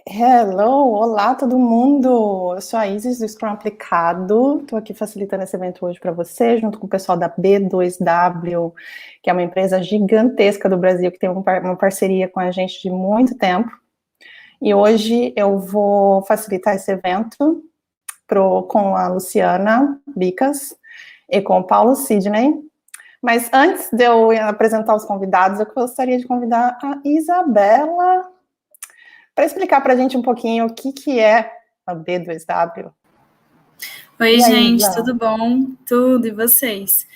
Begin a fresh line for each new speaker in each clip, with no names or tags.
Hello, olá todo mundo! Eu sou a Isis do Scrum Aplicado, estou aqui facilitando esse evento hoje para você, junto com o pessoal da B2W, que é uma empresa gigantesca do Brasil, que tem uma parceria com a gente de muito tempo. E hoje eu vou facilitar esse evento com a Luciana Bicas e com o Paulo Sidney. Mas antes de eu apresentar os convidados, eu gostaria de convidar a Isabela para explicar para a gente um pouquinho o que é a B2W.
Oi,
E aí,
gente,
Isa?
tudo bom? Tudo, e vocês?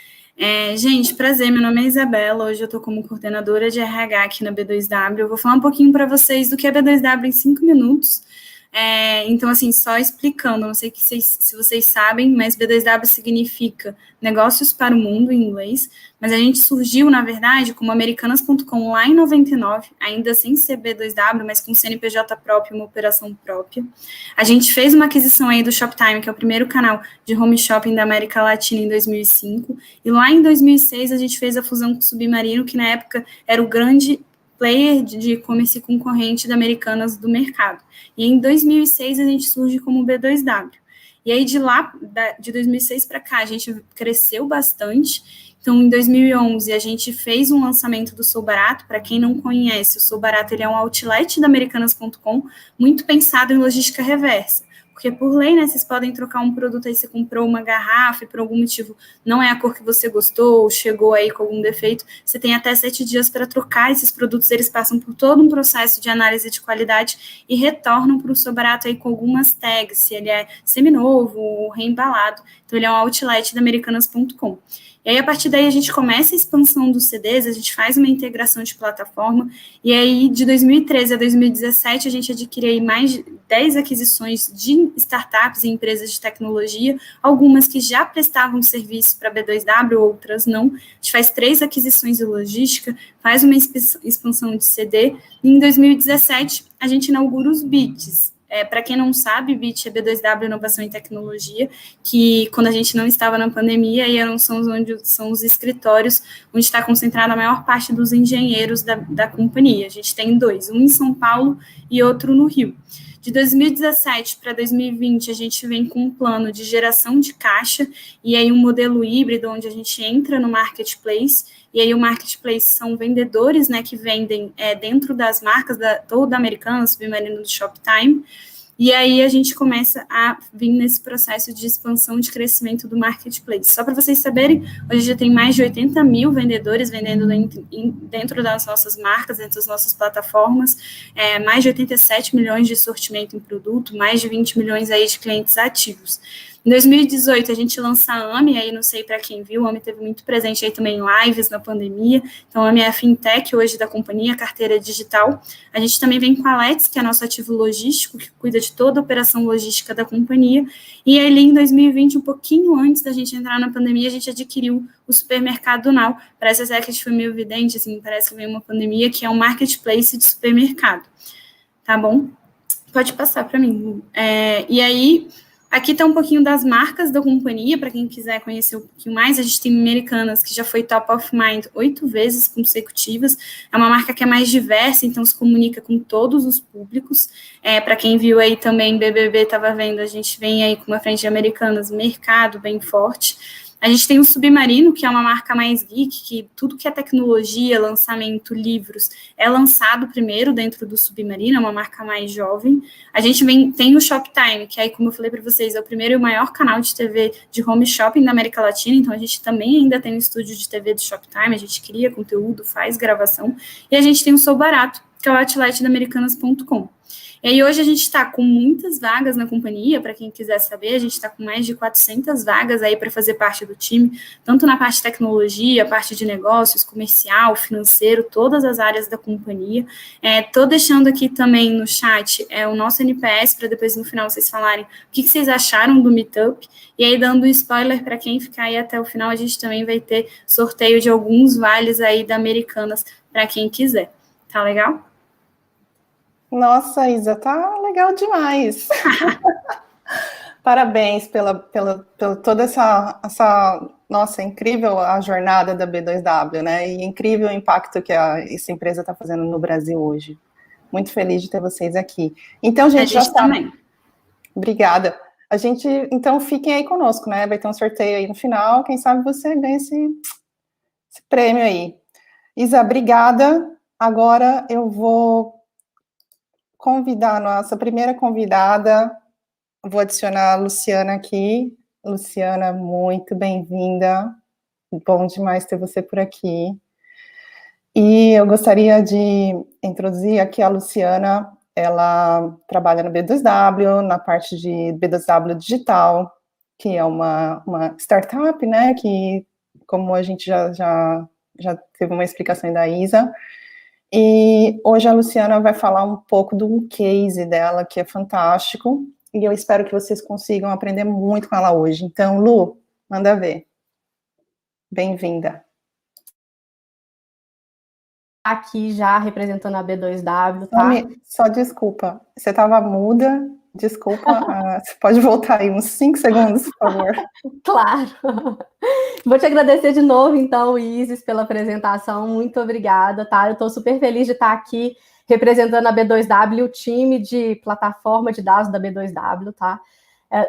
Gente, prazer, meu nome é Isabela, hoje eu estou como coordenadora de RH aqui na B2W. Eu vou falar um pouquinho para vocês do que é B2W em 5 minutos. Então, assim, só explicando, não sei se vocês sabem, mas B2W significa Negócios para o Mundo, em inglês, mas a gente surgiu, na verdade, como Americanas.com lá em 99, ainda sem ser B2W, mas com CNPJ próprio, uma operação própria. A gente fez uma aquisição aí do Shoptime, que é o primeiro canal de home shopping da América Latina em 2005, e lá em 2006 a gente fez a fusão com o Submarino, que na época era o grande player de e-commerce concorrente da Americanas do mercado. E em 2006 a gente surge como B2W. E aí de lá, de 2006 para cá, a gente cresceu bastante. Então, em 2011, a gente fez um lançamento do Sou Barato. Para quem não conhece, o Sou Barato ele é um outlet da Americanas.com, muito pensado em logística reversa. Porque, por lei, né, vocês podem trocar um produto aí, você comprou uma garrafa e por algum motivo não é a cor que você gostou, ou chegou aí com algum defeito, você tem até 7 dias para trocar esses produtos, eles passam por todo um processo de análise de qualidade e retornam para o seu barato aí com algumas tags, se ele é seminovo ou reembalado. Então, ele é um outlet da Americanas.com. E aí, a partir daí, a gente começa a expansão dos CDs, a gente faz uma integração de plataforma, e aí, de 2013 a 2017, a gente adquire aí mais de 10 aquisições de startups e empresas de tecnologia, algumas que já prestavam serviço para B2W, outras não. A gente faz 3 aquisições de logística, faz uma expansão de CD, e em 2017, a gente inaugura os BITs. Para quem não sabe, BIT é B2W Inovação e Tecnologia, que quando a gente não estava na pandemia, e são os escritórios onde está concentrada a maior parte dos engenheiros da companhia. A gente tem 2, um em São Paulo e outro no Rio. De 2017 para 2020, a gente vem com um plano de geração de caixa e aí um modelo híbrido onde a gente entra no marketplace, e aí o marketplace são vendedores, né, que vendem dentro das marcas da Americanas, Submarino do Shoptime, e aí a gente começa a vir nesse processo de expansão, de crescimento do marketplace. Só para vocês saberem, hoje já tem mais de 80 mil vendedores vendendo dentro das nossas marcas, dentro das nossas plataformas, mais de 87 milhões de sortimento em produto, mais de 20 milhões aí de clientes ativos. Em 2018, a gente lança a AMI, aí não sei para quem viu, a AMI teve muito presente aí também em lives na pandemia, então a AMI é a fintech hoje da companhia, carteira digital. A gente também vem com a Let's, que é nosso ativo logístico, que cuida de toda a operação logística da companhia, e ali em 2020, um pouquinho antes da gente entrar na pandemia, a gente adquiriu o supermercado Now. Parece até que a gente foi meio evidente, assim, parece que veio uma pandemia, que é um marketplace de supermercado, tá bom? Pode passar para mim. E aí, aqui está um pouquinho das marcas da companhia, para quem quiser conhecer um pouquinho mais. A gente tem Americanas, que já foi top of mind 8 vezes consecutivas. É uma marca que é mais diversa, então se comunica com todos os públicos. Para quem viu aí também, BBB estava vendo, a gente vem aí com uma frente de Americanas, mercado bem forte. A gente tem o Submarino, que é uma marca mais geek, que tudo que é tecnologia, lançamento, livros, é lançado primeiro dentro do Submarino, é uma marca mais jovem. A gente tem o Shoptime, que aí, como eu falei para vocês, é o primeiro e o maior canal de TV de home shopping da América Latina, então a gente também ainda tem um estúdio de TV do Shoptime, a gente cria conteúdo, faz gravação. E a gente tem o Sou Barato, que é o outlet da Americanas.com. E aí hoje a gente está com muitas vagas na companhia, para quem quiser saber, a gente está com mais de 400 vagas aí para fazer parte do time, tanto na parte de tecnologia, parte de negócios, comercial, financeiro, todas as áreas da companhia. Estou deixando aqui também no chat o nosso NPS, para depois no final vocês falarem o que vocês acharam do Meetup, e aí dando um spoiler para quem ficar aí até o final, a gente também vai ter sorteio de alguns vales aí da Americanas, para quem quiser. Tá legal?
Nossa, Isa, tá legal demais. Parabéns pela toda essa nossa, incrível a jornada da B2W, né? E incrível o impacto que essa empresa está fazendo no Brasil hoje. Muito feliz de ter vocês aqui. Então, gente, já sabe.
Também.
Obrigada. A gente, então, fiquem aí conosco, né? Vai ter um sorteio aí no final. Quem sabe você ganha esse prêmio aí. Isa, obrigada. Agora eu vou convidar a nossa primeira convidada. Vou adicionar a Luciana aqui. Luciana, muito bem-vinda. Bom demais ter você por aqui. E eu gostaria de introduzir aqui a Luciana. Ela trabalha no B2W, na parte de B2W Digital, que é uma startup, né, que, como a gente já teve uma explicação da Isa, e hoje a Luciana vai falar um pouco do case dela, que é fantástico, e eu espero que vocês consigam aprender muito com ela hoje. Então, Lu, manda ver. Bem-vinda.
Aqui já representando a B2W, tá?
Só desculpa, você estava muda, desculpa, você pode voltar aí uns 5 segundos, por favor?
Claro. Vou te agradecer de novo, então, Isis, pela apresentação, muito obrigada, tá? Eu estou super feliz de estar aqui representando a B2W, o time de plataforma de dados da B2W, tá?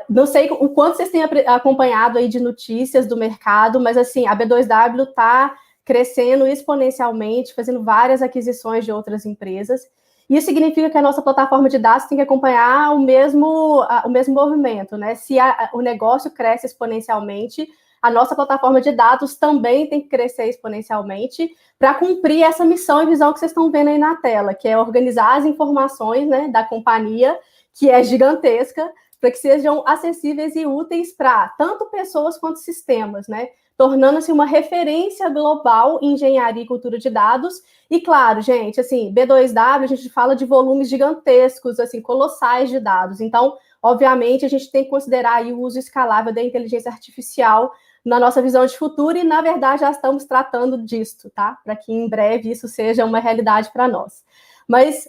Não sei o quanto vocês têm acompanhado aí de notícias do mercado, mas, assim, a B2W está crescendo exponencialmente, fazendo várias aquisições de outras empresas. Isso significa que a nossa plataforma de dados tem que acompanhar o mesmo movimento, né? Se o negócio cresce exponencialmente, a nossa plataforma de dados também tem que crescer exponencialmente para cumprir essa missão e visão que vocês estão vendo aí na tela, que é organizar as informações, né, da companhia, que é gigantesca, para que sejam acessíveis e úteis para tanto pessoas quanto sistemas, né? Tornando-se uma referência global em engenharia e cultura de dados. E claro, gente, assim, B2W, a gente fala de volumes gigantescos, assim, colossais de dados. Então, obviamente, a gente tem que considerar aí o uso escalável da inteligência artificial na nossa visão de futuro e, na verdade, já estamos tratando disso, tá? Para que em breve isso seja uma realidade para nós. Mas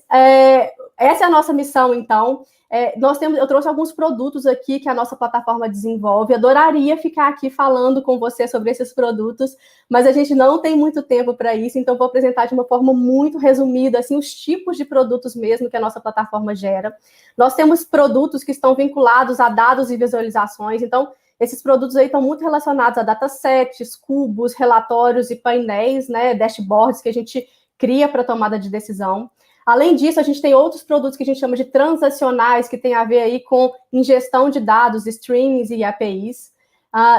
essa é a nossa missão, então. Eu trouxe alguns produtos aqui que a nossa plataforma desenvolve. Adoraria ficar aqui falando com você sobre esses produtos, mas a gente não tem muito tempo para isso, então vou apresentar de uma forma muito resumida, assim, os tipos de produtos mesmo que a nossa plataforma gera. Nós temos produtos que estão vinculados a dados e visualizações, então esses produtos aí estão muito relacionados a datasets, cubos, relatórios e painéis, né, dashboards que a gente cria para tomada de decisão. Além disso, a gente tem outros produtos que a gente chama de transacionais, que tem a ver aí com ingestão de dados, streamings e APIs.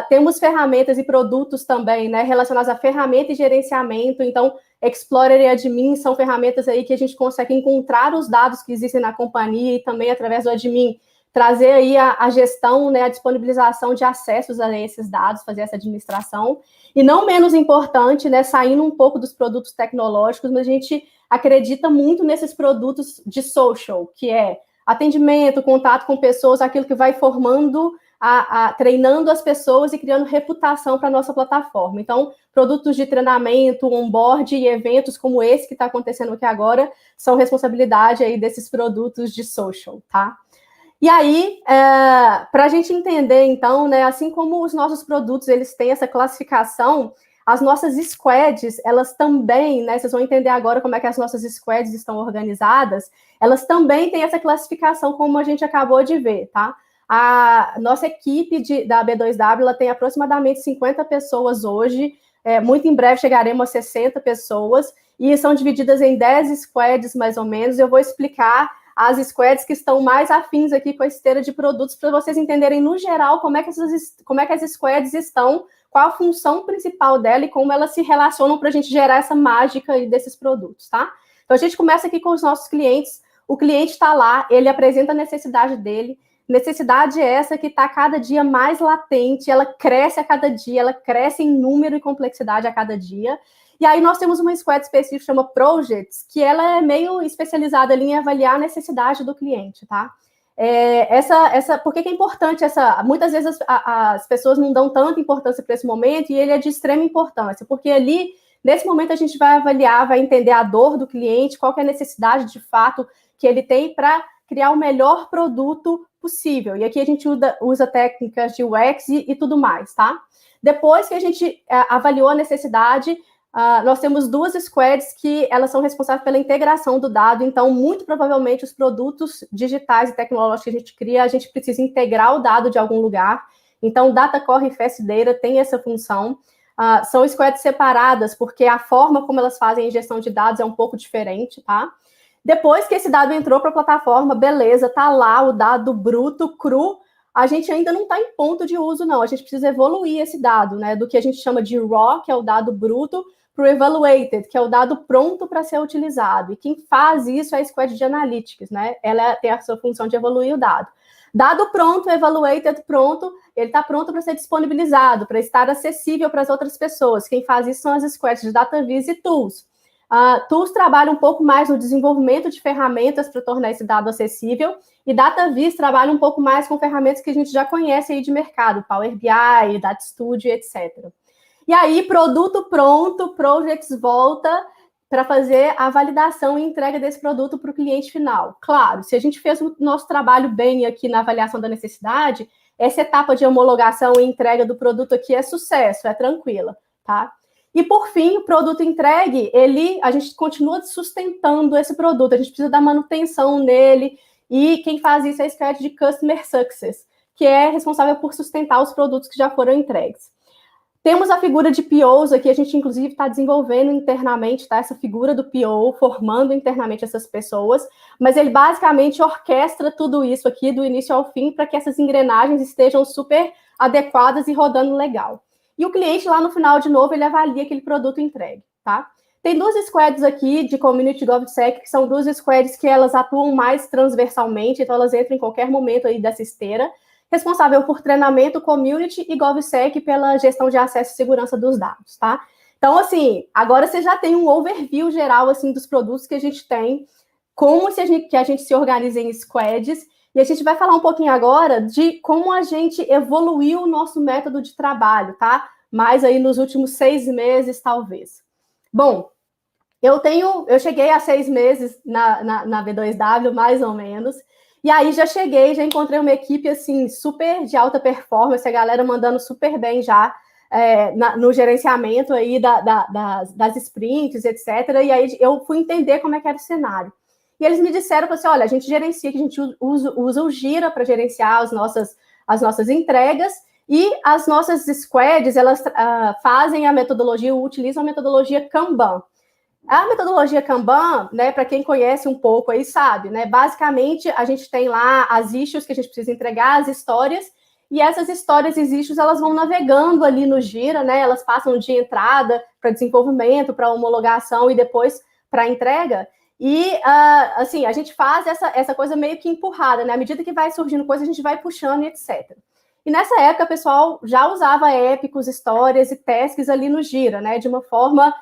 Temos ferramentas e produtos também, né, relacionados a ferramenta e gerenciamento. Então, Explorer e Admin são ferramentas aí que a gente consegue encontrar os dados que existem na companhia e também, através do Admin, trazer aí a gestão, né, a disponibilização de acessos a esses dados, fazer essa administração. E não menos importante, né, saindo um pouco dos produtos tecnológicos, mas a gente acredita muito nesses produtos de social, que é atendimento, contato com pessoas, aquilo que vai formando, treinando as pessoas e criando reputação para a nossa plataforma. Então, produtos de treinamento, onboard e eventos como esse que está acontecendo aqui agora, são responsabilidade aí desses produtos de social, tá? E aí, para a gente entender, então, né, assim como os nossos produtos, eles têm essa classificação, as nossas squads, elas também, né, vocês vão entender agora como é que as nossas squads estão organizadas, elas também têm essa classificação, como a gente acabou de ver, tá? A nossa equipe da B2W, ela tem aproximadamente 50 pessoas hoje, muito em breve chegaremos a 60 pessoas, e são divididas em 10 squads, mais ou menos. Eu vou explicar as squads que estão mais afins aqui com a esteira de produtos, para vocês entenderem, no geral, como é que as squads estão, qual a função principal dela e como elas se relacionam para a gente gerar essa mágica aí desses produtos, tá? Então, a gente começa aqui com os nossos clientes. O cliente está lá, ele apresenta a necessidade dele. Necessidade essa que está cada dia mais latente, ela cresce a cada dia, ela cresce em número e complexidade a cada dia. E aí nós temos uma squad específica, chama Projects, que ela é meio especializada ali em avaliar a necessidade do cliente, tá? Por que é importante essa... Muitas vezes as pessoas não dão tanta importância para esse momento, e ele é de extrema importância, porque ali, nesse momento, a gente vai avaliar, vai entender a dor do cliente, qual que é a necessidade, de fato, que ele tem para criar o melhor produto possível. E aqui a gente usa técnicas de UX e tudo mais, tá? Depois que a gente avaliou a necessidade, nós temos 2 squads que elas são responsáveis pela integração do dado, então, muito provavelmente, os produtos digitais e tecnológicos que a gente cria, a gente precisa integrar o dado de algum lugar. Então, Data Core e Fast Data tem essa função. São squads separadas, porque a forma como elas fazem a ingestão de dados é um pouco diferente, tá? Depois que esse dado entrou para a plataforma, beleza, tá lá o dado bruto, cru, a gente ainda não está em ponto de uso, não. A gente precisa evoluir esse dado, né? Do que a gente chama de raw, que é o dado bruto, para o evaluated, que é o dado pronto para ser utilizado. E quem faz isso é a Squad de Analytics, né? Ela tem a sua função de evoluir o dado. Dado pronto, evaluated pronto, ele está pronto para ser disponibilizado, para estar acessível para as outras pessoas. Quem faz isso são as squads de DataVis e Tools. Tools trabalha um pouco mais no desenvolvimento de ferramentas para tornar esse dado acessível, e DataVis trabalha um pouco mais com ferramentas que a gente já conhece aí de mercado, Power BI, Data Studio, etc. E aí, produto pronto, Projects volta para fazer a validação e entrega desse produto para o cliente final. Claro, se a gente fez o nosso trabalho bem aqui na avaliação da necessidade, essa etapa de homologação e entrega do produto aqui é sucesso, é tranquila, tá? E, por fim, o produto entregue, a gente continua sustentando esse produto, a gente precisa dar manutenção nele, e quem faz isso é a Squad de Customer Success, que é responsável por sustentar os produtos que já foram entregues. Temos a figura de POs aqui, a gente, inclusive, está desenvolvendo internamente, tá? Essa figura do PO, formando internamente essas pessoas, mas ele basicamente orquestra tudo isso aqui, do início ao fim, para que essas engrenagens estejam super adequadas e rodando legal. E o cliente, lá no final, de novo, ele avalia aquele produto entregue, tá? Tem 2 squads aqui de Community GovSec, que são 2 squads que elas atuam mais transversalmente, então elas entram em qualquer momento aí dessa esteira, responsável por treinamento, community e GovSec pela gestão de acesso e segurança dos dados, tá? Então, assim, agora você já tem um overview geral, assim, dos produtos que a gente tem, como que a gente se organiza em squads, e a gente vai falar um pouquinho agora de como a gente evoluiu o nosso método de trabalho, tá? Mais aí nos últimos 6 meses, talvez. Bom, eu cheguei a 6 meses na B2W, mais ou menos, e aí já encontrei uma equipe, assim, super de alta performance, a galera mandando super bem já no gerenciamento aí das sprints, etc. E aí eu fui entender como é que era o cenário. E eles me disseram, assim, olha, a gente gerencia, que a gente usa o Gira para gerenciar as nossas entregas, e as nossas squads, elas fazem a metodologia, utilizam a metodologia Kanban. A metodologia Kanban, né, para quem conhece um pouco aí sabe, né, basicamente a gente tem lá as issues que a gente precisa entregar, as histórias, e essas histórias e issues, elas vão navegando ali no Gira, né, elas passam de entrada para desenvolvimento, para homologação e depois para entrega, e assim, a gente faz essa coisa meio que empurrada, né, à medida que vai surgindo coisa, a gente vai puxando e etc. E nessa época, o pessoal já usava épicos, histórias e tasks ali no Gira, né, de uma forma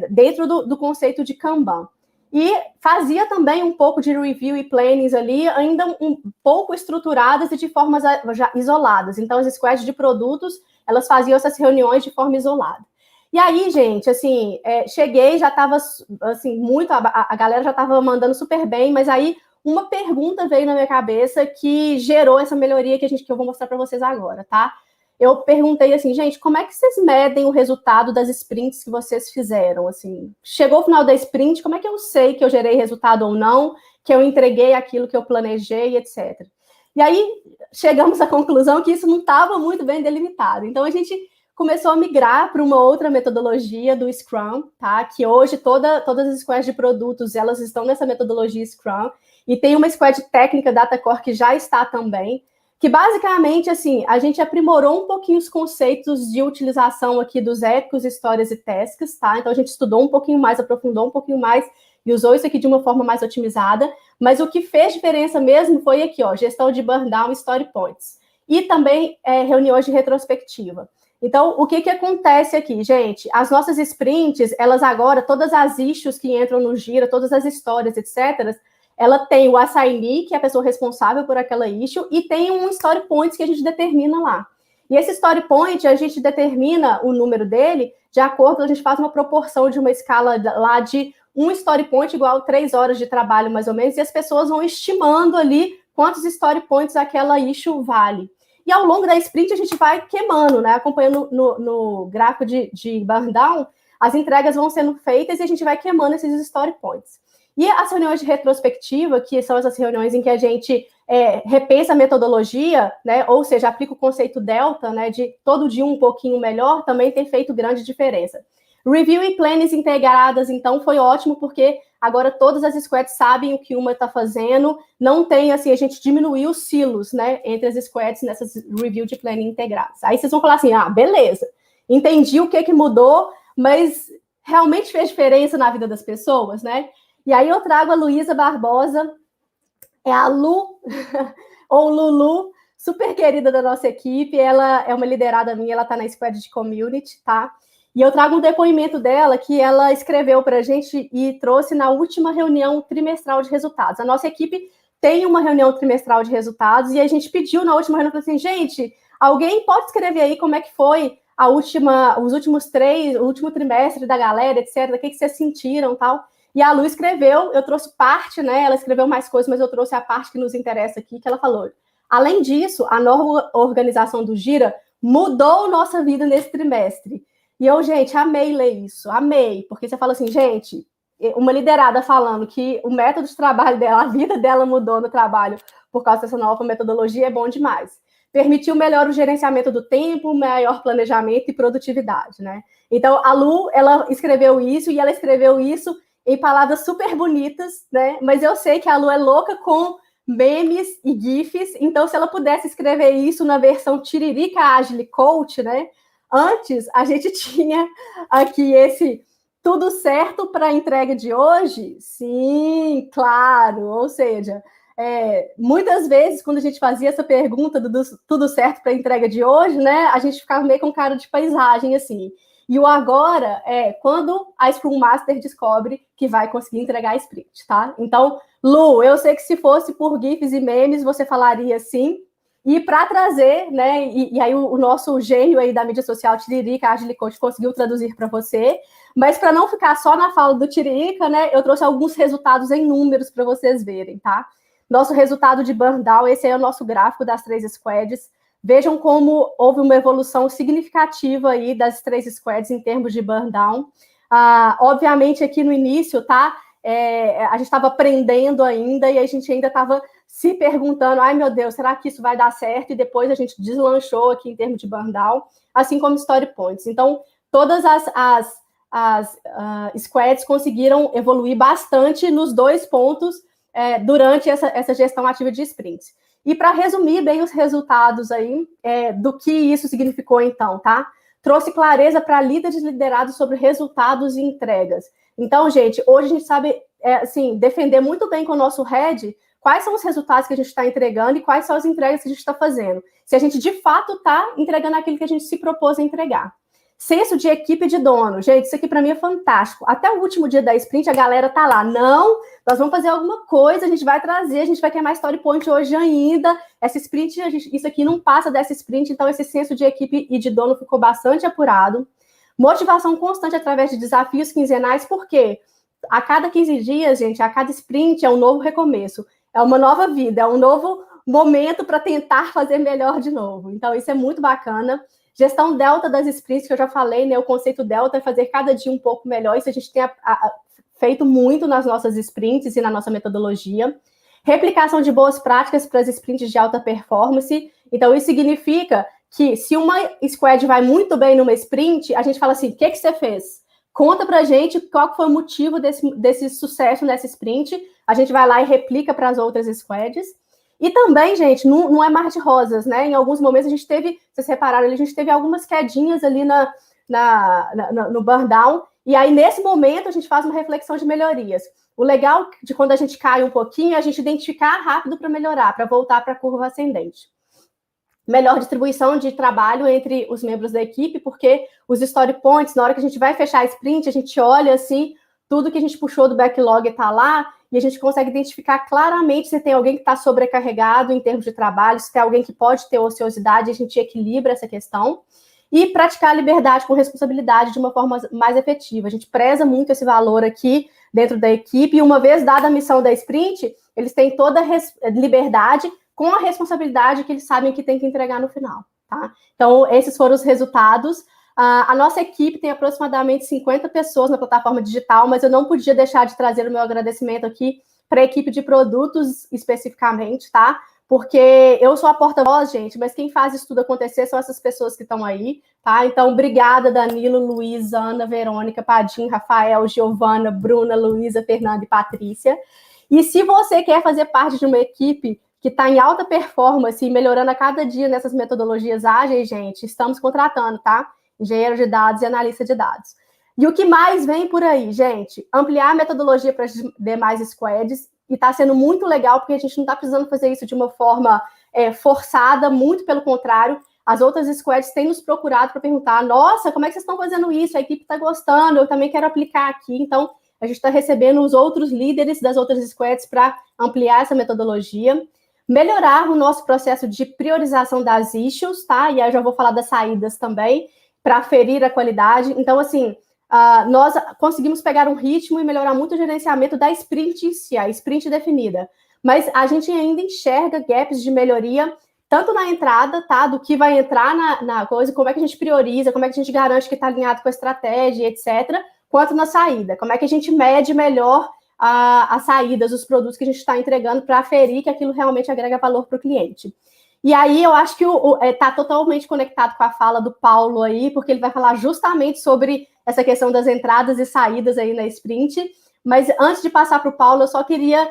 dentro do conceito de Kanban. E fazia também um pouco de review e plannings ali, ainda um pouco estruturadas e de formas já isoladas. Então, as squads de produtos, elas faziam essas reuniões de forma isolada. E aí, gente, assim, cheguei, já estava, assim, a galera já estava mandando super bem, mas aí uma pergunta veio na minha cabeça que gerou essa melhoria que eu vou mostrar para vocês agora, tá? Eu perguntei assim, gente, como é que vocês medem o resultado das sprints que vocês fizeram? Assim, chegou o final da sprint, como é que eu sei que eu gerei resultado ou não, que eu entreguei aquilo que eu planejei, etc. E aí, chegamos à conclusão que isso não estava muito bem delimitado. Então, a gente começou a migrar para uma outra metodologia do Scrum, tá? Que hoje todas as squads de produtos, elas estão nessa metodologia Scrum, e tem uma squad técnica Data Core que já está também, que basicamente, assim, a gente aprimorou um pouquinho os conceitos de utilização aqui dos épicos, histórias e tasks, tá? Então, a gente estudou um pouquinho mais, aprofundou um pouquinho mais e usou isso aqui de uma forma mais otimizada, mas o que fez diferença mesmo foi aqui, ó, gestão de burn down e story points. E também reuniões de retrospectiva. Então, o que acontece aqui, gente? As nossas sprints, elas agora, todas as issues que entram no Gira, todas as histórias, etc., ela tem o assignee, que é a pessoa responsável por aquela issue, e tem um story point que a gente determina lá. E esse story point, a gente determina o número dele de acordo, a gente faz uma proporção de uma escala lá de um story point igual a 3 horas de trabalho, mais ou menos, e as pessoas vão estimando ali quantos story points aquela issue vale. E ao longo da sprint, a gente vai queimando, né? Acompanhando no gráfico de burn down, as entregas vão sendo feitas e a gente vai queimando esses story points. E as reuniões de retrospectiva, que são essas reuniões em que a gente repensa a metodologia, né, ou seja, aplica o conceito delta, né, de todo dia um pouquinho melhor, também tem feito grande diferença. Review e plannings integradas, então, foi ótimo, porque agora todas as squads sabem o que uma está fazendo, não tem, assim, a gente diminuiu os silos, né, entre as squads nessas review de planning integradas. Aí vocês vão falar assim, beleza, entendi o que mudou, mas realmente fez diferença na vida das pessoas, né? E aí eu trago a Luísa Barbosa, é a Lu, ou Lulu, super querida da nossa equipe, ela é uma liderada minha, ela está na squad de community, tá? E eu trago um depoimento dela que ela escreveu para a gente e trouxe na última reunião trimestral de resultados. A nossa equipe tem uma reunião trimestral de resultados e a gente pediu na última reunião, assim, gente, alguém pode escrever aí como é que foi o último trimestre da galera, etc., o que vocês sentiram, tal. E a Lu escreveu, eu trouxe parte, né? Ela escreveu mais coisas, mas eu trouxe a parte que nos interessa aqui, que ela falou. Além disso, a nova organização do Gira mudou nossa vida nesse trimestre. E eu, gente, amei ler isso, amei, porque você fala assim, gente, uma liderada falando que o método de trabalho dela, a vida dela mudou no trabalho por causa dessa nova metodologia, é bom demais. Permitiu melhor o gerenciamento do tempo, maior planejamento e produtividade, né? Então, a Lu, ela escreveu isso, e ela escreveu isso em palavras super bonitas, né? Mas eu sei que a Lu é louca com memes e GIFs, então se ela pudesse escrever isso na versão Tiririca Agile Coach, né? Antes, a gente tinha aqui esse tudo certo para a entrega de hoje? Sim, claro, ou seja, muitas vezes, quando a gente fazia essa pergunta do tudo certo para a entrega de hoje, né, a gente ficava meio com cara de paisagem, assim. E o agora é quando a Scrum Master descobre que vai conseguir entregar a sprint, tá? Então, Lu, eu sei que se fosse por GIFs e memes, você falaria sim. E para trazer, né, e aí o nosso gênio aí da mídia social, Tiririca Agile Coach, conseguiu traduzir para você, mas para não ficar só na fala do Tiririca, né, eu trouxe alguns resultados em números para vocês verem, tá? Nosso resultado de burn down, esse aí é o nosso gráfico das 3 squads. Vejam como houve uma evolução significativa aí das 3 squads em termos de burn down. Obviamente, aqui no início, tá? A gente estava aprendendo ainda e a gente ainda estava se perguntando, ai meu Deus, será que isso vai dar certo? E depois a gente deslanchou aqui em termos de burn down, assim como story points. Então, todas as squads conseguiram evoluir bastante nos 2 pontos durante essa gestão ativa de sprints. E para resumir bem os resultados aí, do que isso significou então, tá? Trouxe clareza para líderes liderados sobre resultados e entregas. Então, gente, hoje a gente sabe, assim, defender muito bem com o nosso head quais são os resultados que a gente está entregando e quais são as entregas que a gente está fazendo. Se a gente, de fato, está entregando aquilo que a gente se propôs a entregar. Senso de equipe de dono. Gente, isso aqui para mim é fantástico. Até o último dia da sprint, a galera tá lá. Não, nós vamos fazer alguma coisa, a gente vai trazer, a gente vai queimar story point hoje ainda. Essa sprint, isso aqui não passa dessa sprint, então esse senso de equipe e de dono ficou bastante apurado. Motivação constante através de desafios quinzenais, porque a cada 15 dias, gente, a cada sprint é um novo recomeço, é uma nova vida, é um novo momento para tentar fazer melhor de novo. Então, isso é muito bacana. Gestão delta das sprints, que eu já falei, né? O conceito delta é fazer cada dia um pouco melhor. Isso a gente tem feito muito nas nossas sprints e na nossa metodologia. Replicação de boas práticas para as sprints de alta performance. Então, isso significa que se uma squad vai muito bem numa sprint, a gente fala assim, o que você fez? Conta pra gente qual foi o motivo desse sucesso nessa sprint. A gente vai lá e replica para as outras squads. E também, gente, não é mar de rosas, né? Em alguns momentos a gente teve, vocês repararam, a gente teve algumas quedinhas ali no burn down, e aí nesse momento a gente faz uma reflexão de melhorias. O legal de quando a gente cai um pouquinho é a gente identificar rápido para melhorar, para voltar para a curva ascendente. Melhor distribuição de trabalho entre os membros da equipe, porque os story points, na hora que a gente vai fechar a sprint, a gente olha assim, tudo que a gente puxou do backlog está lá, e a gente consegue identificar claramente se tem alguém que está sobrecarregado em termos de trabalho, se tem alguém que pode ter ociosidade, a gente equilibra essa questão. E praticar a liberdade com responsabilidade de uma forma mais efetiva. A gente preza muito esse valor aqui dentro da equipe, e uma vez dada a missão da sprint, eles têm toda a liberdade com a responsabilidade que eles sabem que tem que entregar no final, tá? Então, esses foram os resultados. A nossa equipe tem aproximadamente 50 pessoas na plataforma digital, mas eu não podia deixar de trazer o meu agradecimento aqui para a equipe de produtos especificamente, tá? Porque eu sou a porta-voz, gente, mas quem faz isso tudo acontecer são essas pessoas que estão aí, tá? Então, obrigada, Danilo, Luiz, Ana, Verônica, Padim, Rafael, Giovana, Bruna, Luísa, Fernanda e Patrícia. E se você quer fazer parte de uma equipe que está em alta performance e melhorando a cada dia nessas metodologias ágeis, gente, estamos contratando, tá? Engenheiro de dados e analista de dados. E o que mais vem por aí, gente? Ampliar a metodologia para as demais squads, e está sendo muito legal, porque a gente não está precisando fazer isso de uma forma forçada, muito pelo contrário. As outras squads têm nos procurado para perguntar, nossa, como é que vocês estão fazendo isso? A equipe está gostando, eu também quero aplicar aqui. Então, a gente está recebendo os outros líderes das outras squads para ampliar essa metodologia. Melhorar o nosso processo de priorização das issues, tá? E aí eu já vou falar das saídas também, para aferir a qualidade. Então, assim, nós conseguimos pegar um ritmo e melhorar muito o gerenciamento da sprint em si, a sprint definida. Mas a gente ainda enxerga gaps de melhoria, tanto na entrada, tá? Do que vai entrar na coisa, como é que a gente prioriza, como é que a gente garante que está alinhado com a estratégia, etc., quanto na saída. Como é que a gente mede melhor as saídas, os produtos que a gente está entregando para aferir que aquilo realmente agrega valor para o cliente. E aí eu acho que está totalmente conectado com a fala do Paulo aí, porque ele vai falar justamente sobre essa questão das entradas e saídas aí na sprint. Mas antes de passar para o Paulo, eu só queria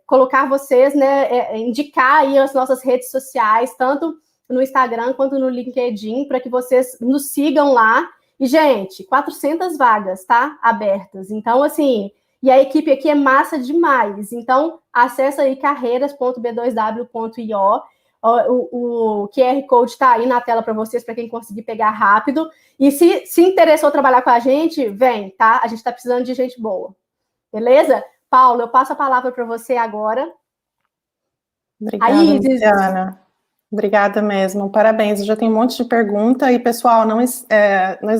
colocar vocês, né, indicar aí as nossas redes sociais, tanto no Instagram quanto no LinkedIn, para que vocês nos sigam lá. E, gente, 400 vagas, tá? Abertas. Então, assim, e a equipe aqui é massa demais. Então, acessa aí carreiras.b2w.io. O QR Code está aí na tela para vocês, para quem conseguir pegar rápido. E se interessou trabalhar com a gente, vem, tá? A gente está precisando de gente boa. Beleza? Paulo, eu passo a palavra para você agora.
Obrigada, Luciana. Obrigada mesmo. Parabéns. Eu já tenho um monte de pergunta. E, pessoal, nós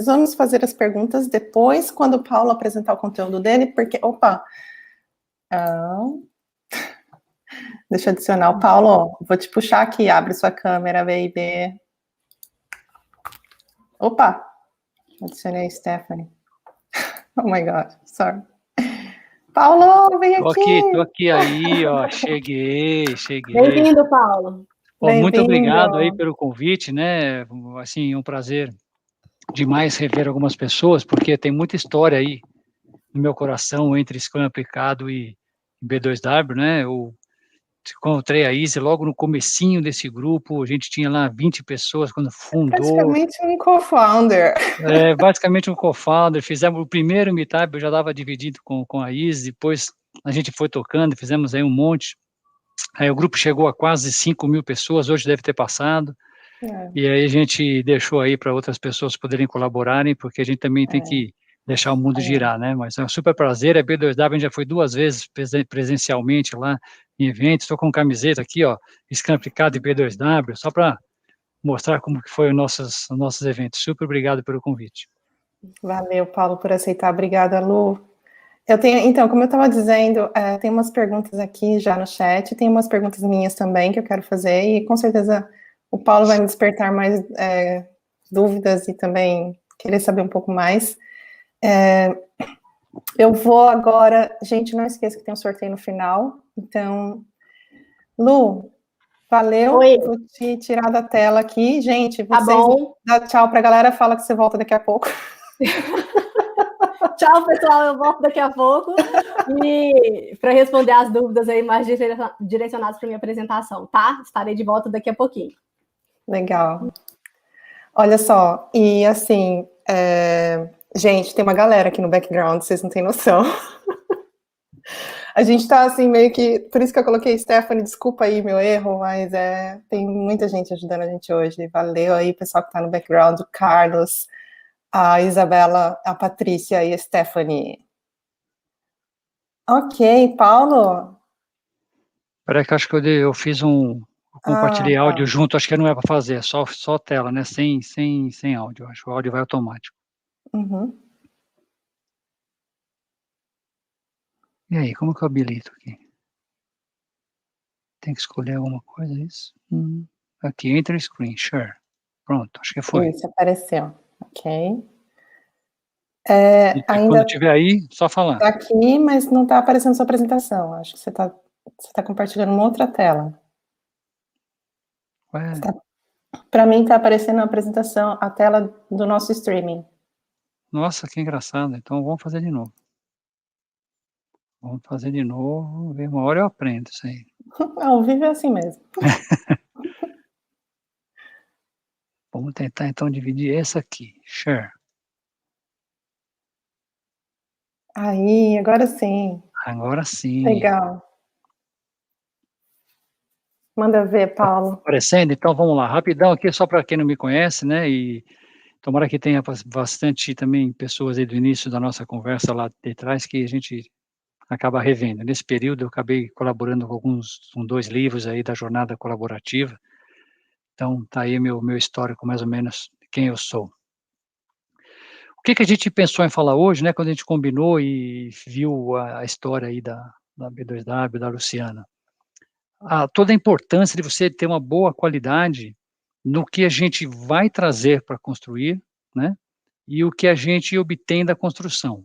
vamos fazer as perguntas depois, quando o Paulo apresentar o conteúdo dele, porque... Opa! Deixa eu adicionar o Paulo. Vou te puxar aqui. Abre sua câmera, baby. Opa! Adicionei a Stephanie. Oh, my God. Sorry. Paulo, vem aqui.
Tô aqui aí, ó. Cheguei.
Bem-vindo, Paulo.
Muito obrigado aí pelo convite, né? Assim, um prazer demais rever algumas pessoas, porque tem muita história aí no meu coração entre Scrum aplicado e B2W, né? Eu encontrei a Easy logo no comecinho desse grupo, a gente tinha lá 20 pessoas quando fundou.
Praticamente um co-founder.
Basicamente um co-founder, fizemos o primeiro meetup, eu já estava dividido com a Easy, depois a gente foi tocando, fizemos aí um monte. Aí o grupo chegou a quase 5.000 pessoas, hoje deve ter passado, e aí a gente deixou aí para outras pessoas poderem colaborarem, porque a gente também tem que deixar o mundo girar, né? Mas é um super prazer, a B2W a gente já foi 2 vezes presencialmente lá em eventos, estou com camiseta aqui, ó, Scrum aplicado e B2W, só para mostrar como que foi os nossos eventos. Super obrigado pelo convite.
Valeu, Paulo, por aceitar. Obrigada, Lu. Então, como eu estava dizendo, tem umas perguntas aqui já no chat, tem umas perguntas minhas também que eu quero fazer, e com certeza o Paulo vai me despertar mais dúvidas e também querer saber um pouco mais. Eu vou agora... Gente, não esqueça que tem um sorteio no final. Então, Lu, valeu.
Oi.
Vou te tirar da tela aqui. Gente, vocês...
Tá bom.
Dá tchau para a galera, fala que você volta daqui a pouco.
Tchau, pessoal, eu volto daqui a pouco. E para responder as dúvidas aí mais direcionadas para minha apresentação, tá? Estarei de volta daqui a pouquinho.
Legal. Olha só, e assim, gente, tem uma galera aqui no background, vocês não têm noção. A gente tá assim, meio que, por isso que eu coloquei Stephanie, desculpa aí meu erro, mas tem muita gente ajudando a gente hoje. Valeu aí, pessoal que tá no background, o Carlos, a Isabela, a Patrícia e a Stephanie. Ok, Paulo?
Peraí que eu acho que eu fiz compartilhei áudio junto, acho que não é para fazer, só tela, né, sem áudio, acho que o áudio vai automático.
Uhum.
E aí, como que eu habilito aqui? Tem que escolher alguma coisa, é isso? Aqui, enter screen, share. Pronto, acho que foi.
Isso, apareceu. Ok.
Quando
Ainda
estiver aí, só falar.
está aqui, mas não está aparecendo sua apresentação. Acho que você está compartilhando uma outra tela.
Ué,
Para mim está aparecendo a apresentação, a tela do nosso streaming.
nossa, que engraçado. Então vamos fazer de novo. Vamos fazer de novo, ver, uma hora eu aprendo isso aí.
Ao vivo é assim mesmo.
Vamos tentar então dividir essa aqui. Share.
Aí, agora sim.
Agora sim.
Legal. Manda ver, Paulo.
Aparecendo? Então vamos lá, rapidão aqui, só para quem não me conhece, né? E tomara que tenha bastante também pessoas aí do início da nossa conversa lá de trás que a gente acaba revendo. Nesse período eu acabei colaborando com 2 livros aí da jornada colaborativa. Então tá aí meu histórico mais ou menos de quem eu sou. O que a gente pensou em falar hoje, né, quando a gente combinou e viu a história aí da B2W, da Luciana. Toda a importância de você ter uma boa qualidade no que a gente vai trazer para construir, né, e o que a gente obtém da construção.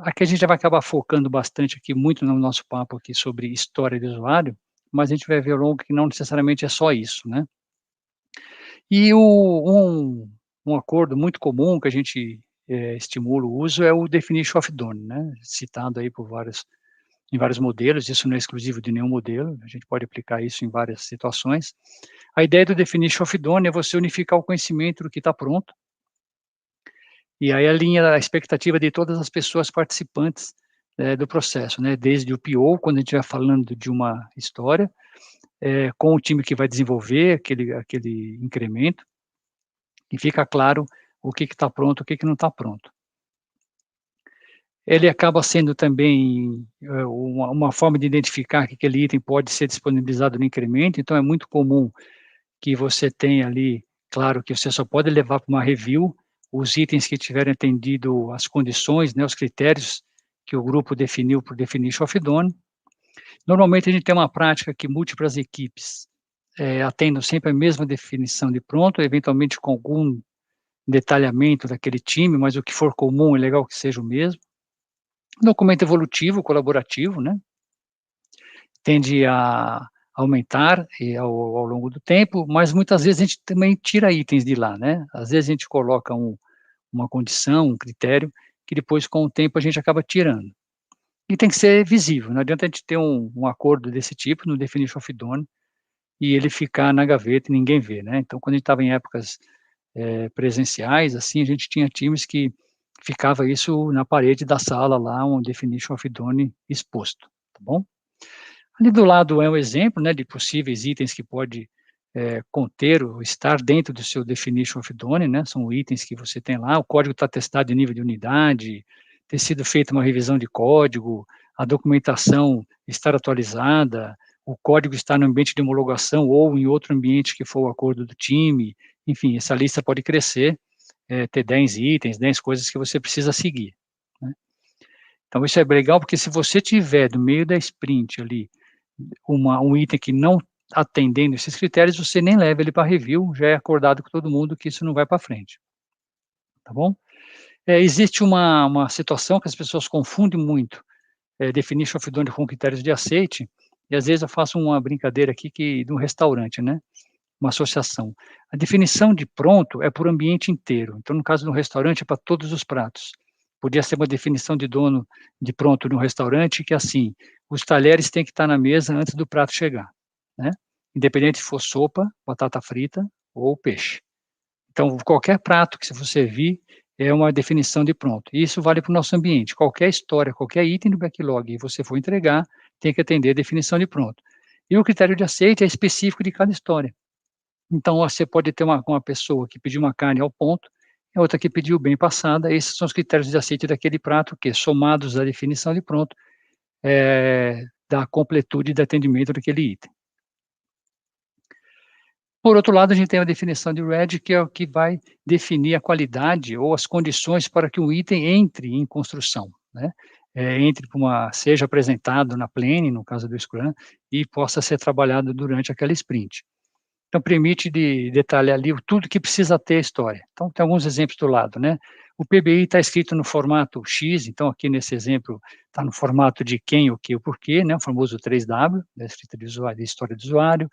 Aqui a gente já vai acabar focando bastante aqui, muito no nosso papo aqui sobre história do usuário, mas a gente vai ver ao longo que não necessariamente é só isso, né. E um acordo muito comum que a gente, estimula o uso é o definition of done, né, citado aí em vários modelos, isso não é exclusivo de nenhum modelo, a gente pode aplicar isso em várias situações. A ideia do definition of done é você unificar o conhecimento do que está pronto, e aí alinha a expectativa de todas as pessoas participantes, do processo, né, desde o PO, quando a gente vai falando de uma história, com o time que vai desenvolver aquele incremento, e fica claro o que está pronto, o que não está pronto. Ele acaba sendo também uma forma de identificar que aquele item pode ser disponibilizado no incremento, então é muito comum que você tenha ali, claro que você só pode levar para uma review os itens que tiverem atendido às condições, né, os critérios que o grupo definiu por definition of done. Normalmente a gente tem uma prática que múltiplas equipes atendam sempre a mesma definição de pronto, eventualmente com algum detalhamento daquele time, mas o que for comum é legal que seja o mesmo. Documento evolutivo, colaborativo, né, tende a aumentar ao longo do tempo, mas muitas vezes a gente também tira itens de lá, né, às vezes a gente coloca uma condição, um critério, que depois com o tempo a gente acaba tirando. E tem que ser visível, não adianta a gente ter um acordo desse tipo no definition of done, e ele ficar na gaveta e ninguém vê, né, então quando a gente estava em épocas presenciais, assim, a gente tinha times que ficava isso na parede da sala lá, um definition of done exposto, tá bom? Ali do lado é um exemplo, né, de possíveis itens que pode conter ou estar dentro do seu definition of done, né, são itens que você tem lá, o código está testado em nível de unidade, ter sido feita uma revisão de código, a documentação estar atualizada, o código estar no ambiente de homologação ou em outro ambiente que for o acordo do time, enfim, essa lista pode crescer, ter 10 itens, 10 coisas que você precisa seguir, né. Então isso é legal, porque se você tiver no meio da sprint ali, um item que não atendendo esses critérios, você nem leva ele para review, já é acordado com todo mundo que isso não vai para frente. Tá bom? Existe uma situação que as pessoas confundem muito, definition of done com critérios de aceite, e às vezes eu faço uma brincadeira aqui de um restaurante, né, uma associação. A definição de pronto é por ambiente inteiro, então no caso do restaurante é para todos os pratos. Podia ser uma definição de dono de pronto no restaurante que assim, os talheres têm que estar na mesa antes do prato chegar, né, independente se for sopa, batata frita ou peixe. Então qualquer prato que você vir, é uma definição de pronto, e isso vale para o nosso ambiente, qualquer história, qualquer item do backlog que você for entregar, tem que atender a definição de pronto. E o critério de aceite é específico de cada história. Então você pode ter uma pessoa que pediu uma carne ao ponto, e outra que pediu bem passada, esses são os critérios de aceite daquele prato que, somados à definição de pronto, dá completude de atendimento daquele item. Por outro lado, a gente tem a definição de RED, que é o que vai definir a qualidade ou as condições para que um item entre em construção, né, seja apresentado na Plane, no caso do Scrum, e possa ser trabalhado durante aquela sprint. Então, permite detalhar ali tudo que precisa ter a história. Então, tem alguns exemplos do lado, né? O PBI está escrito no formato X, então aqui nesse exemplo está no formato de quem, o que, o porquê, né? O famoso 3W, da escrita de usuário, de história do usuário.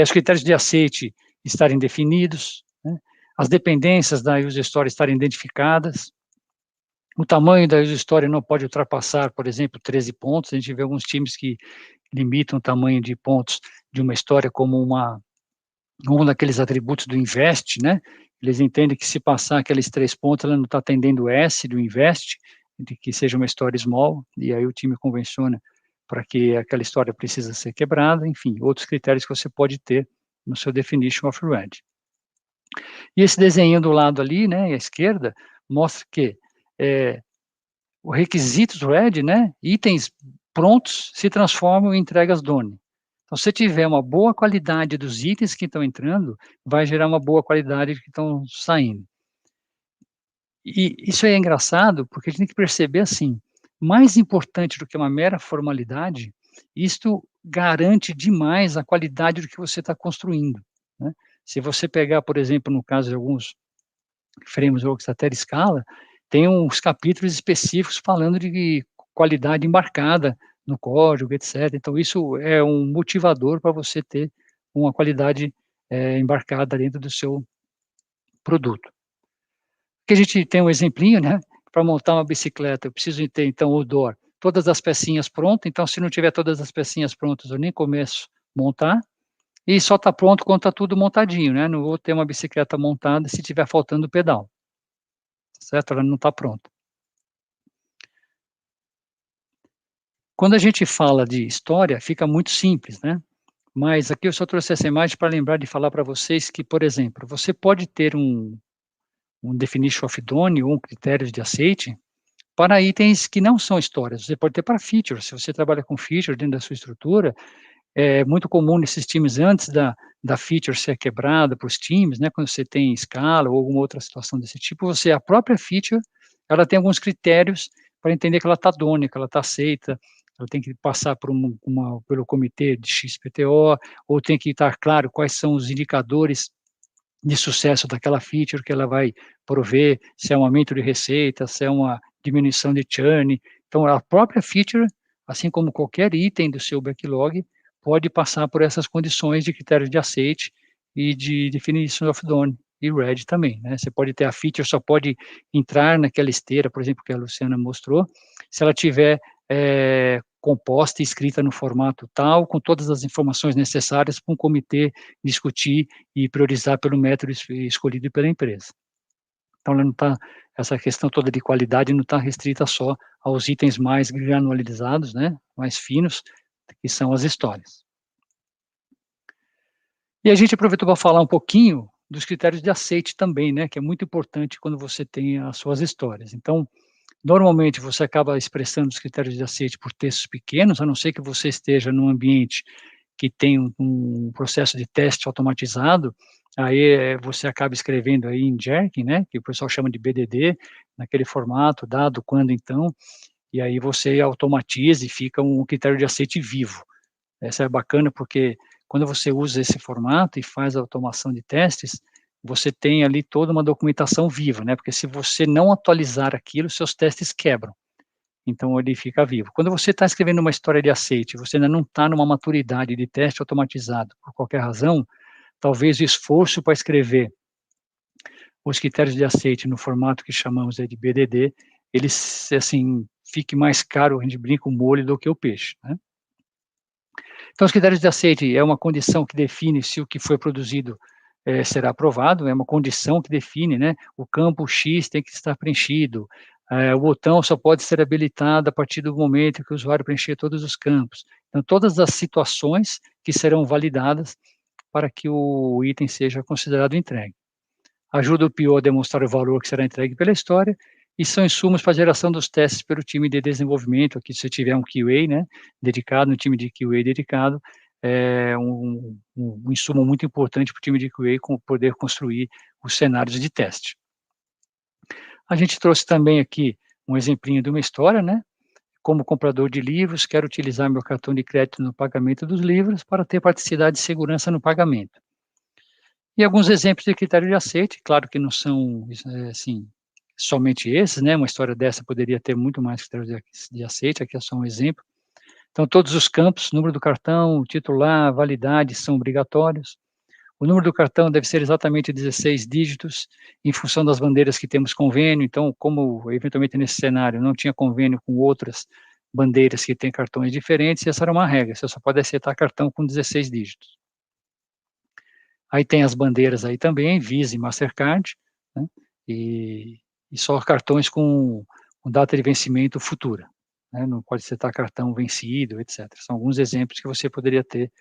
Os critérios de aceite estarem definidos, né? As dependências da user story estarem identificadas. O tamanho da user story não pode ultrapassar, por exemplo, 13 pontos. A gente vê alguns times que limitam o tamanho de pontos de uma história como um daqueles atributos do invest, né? Eles entendem que se passar aqueles 3 pontos, ela não está atendendo o S do invest, de que seja uma história small, e aí o time convenciona para que aquela história precisa ser quebrada, enfim, outros critérios que você pode ter no seu definition of red. E esse desenho do lado ali, né, à esquerda, mostra que os requisitos red, né, itens prontos se transformam em entregas done. Então, se tiver uma boa qualidade dos itens que estão entrando, vai gerar uma boa qualidade que estão saindo. E isso é engraçado, porque a gente tem que perceber assim, mais importante do que uma mera formalidade, isto garante demais a qualidade do que você está construindo, né? Se você pegar, por exemplo, no caso de alguns frameworks até de escala, tem uns capítulos específicos falando de qualidade embarcada no código, etc. Então, isso é um motivador para você ter uma qualidade embarcada dentro do seu produto. Aqui a gente tem um exemplinho, né? Para montar uma bicicleta, eu preciso ter, então, o door, todas as pecinhas prontas. Então, se não tiver todas as pecinhas prontas, eu nem começo a montar. E só está pronto quando está tudo montadinho, né? Não vou ter uma bicicleta montada se tiver faltando o pedal. Certo? Ela não está pronta. Quando a gente fala de história, fica muito simples, né? Mas aqui eu só trouxe essa imagem para lembrar de falar para vocês que, por exemplo, você pode ter um definition of done ou um critério de aceite para itens que não são histórias. Você pode ter para features. Se você trabalha com feature dentro da sua estrutura, é muito comum nesses times, antes da feature ser quebrada para os times, né, quando você tem escala ou alguma outra situação desse tipo, a própria feature, ela tem alguns critérios para entender que ela está done, que ela está aceita, ela tem que passar pelo comitê de XPTO, ou tem que estar claro quais são os indicadores de sucesso daquela feature que ela vai prover, se é um aumento de receita, se é uma diminuição de churn. Então, a própria feature, assim como qualquer item do seu backlog, pode passar por essas condições de critérios de aceite e de definition of done, e red também, né? Você pode ter a feature, só pode entrar naquela esteira, por exemplo, que a Luciana mostrou, se ela tiver composta e escrita no formato tal, com todas as informações necessárias para um comitê discutir e priorizar pelo método escolhido pela empresa. Então, ela não tá, essa questão toda de qualidade não está restrita só aos itens mais granularizados, né, mais finos, que são as histórias. E a gente aproveitou para falar um pouquinho dos critérios de aceite também, né, que é muito importante quando você tem as suas histórias. Então, normalmente você acaba expressando os critérios de aceite por textos pequenos, a não ser que você esteja num ambiente que tem um processo de teste automatizado, aí você acaba escrevendo aí em Jenkins, né, que o pessoal chama de BDD, naquele formato, dado, quando, então, e aí você automatiza e fica um critério de aceite vivo. Essa é bacana porque quando você usa esse formato e faz a automação de testes, você tem ali toda uma documentação viva, né, porque se você não atualizar aquilo, seus testes quebram. Então, ele fica vivo. Quando você está escrevendo uma história de aceite, você ainda não está numa maturidade de teste automatizado, por qualquer razão, talvez o esforço para escrever os critérios de aceite no formato que chamamos de BDD, eles, assim, fique mais caro, a gente brinca, o molho do que o peixe, né? Então, os critérios de aceite é uma condição que define se o que foi produzido será aprovado, é uma condição que define, né, o campo X tem que estar preenchido, o botão só pode ser habilitado a partir do momento que o usuário preencher todos os campos. Então, todas as situações que serão validadas para que o item seja considerado entregue. Ajuda o PO a demonstrar o valor que será entregue pela história, e são insumos para a geração dos testes pelo time de desenvolvimento. Aqui, se tiver um QA, né, dedicado, um time de QA dedicado, é um insumo muito importante para o time de QA poder construir os cenários de teste. A gente trouxe também aqui um exemplinho de uma história, né? Como comprador de livros, quero utilizar meu cartão de crédito no pagamento dos livros para ter praticidade e segurança no pagamento. E alguns exemplos de critério de aceite, claro que não são, assim, somente esses, né? Uma história dessa poderia ter muito mais critérios de aceite, aqui é só um exemplo. Então, todos os campos, número do cartão, titular, validade, são obrigatórios. O número do cartão deve ser exatamente 16 dígitos, em função das bandeiras que temos convênio. Então, como eventualmente nesse cenário não tinha convênio com outras bandeiras que têm cartões diferentes, essa era uma regra, você só pode aceitar cartão com 16 dígitos. Aí tem as bandeiras aí também, Visa e Mastercard, né, e só cartões com data de vencimento futura, né, não pode aceitar cartão vencido, etc. São alguns exemplos que você poderia ter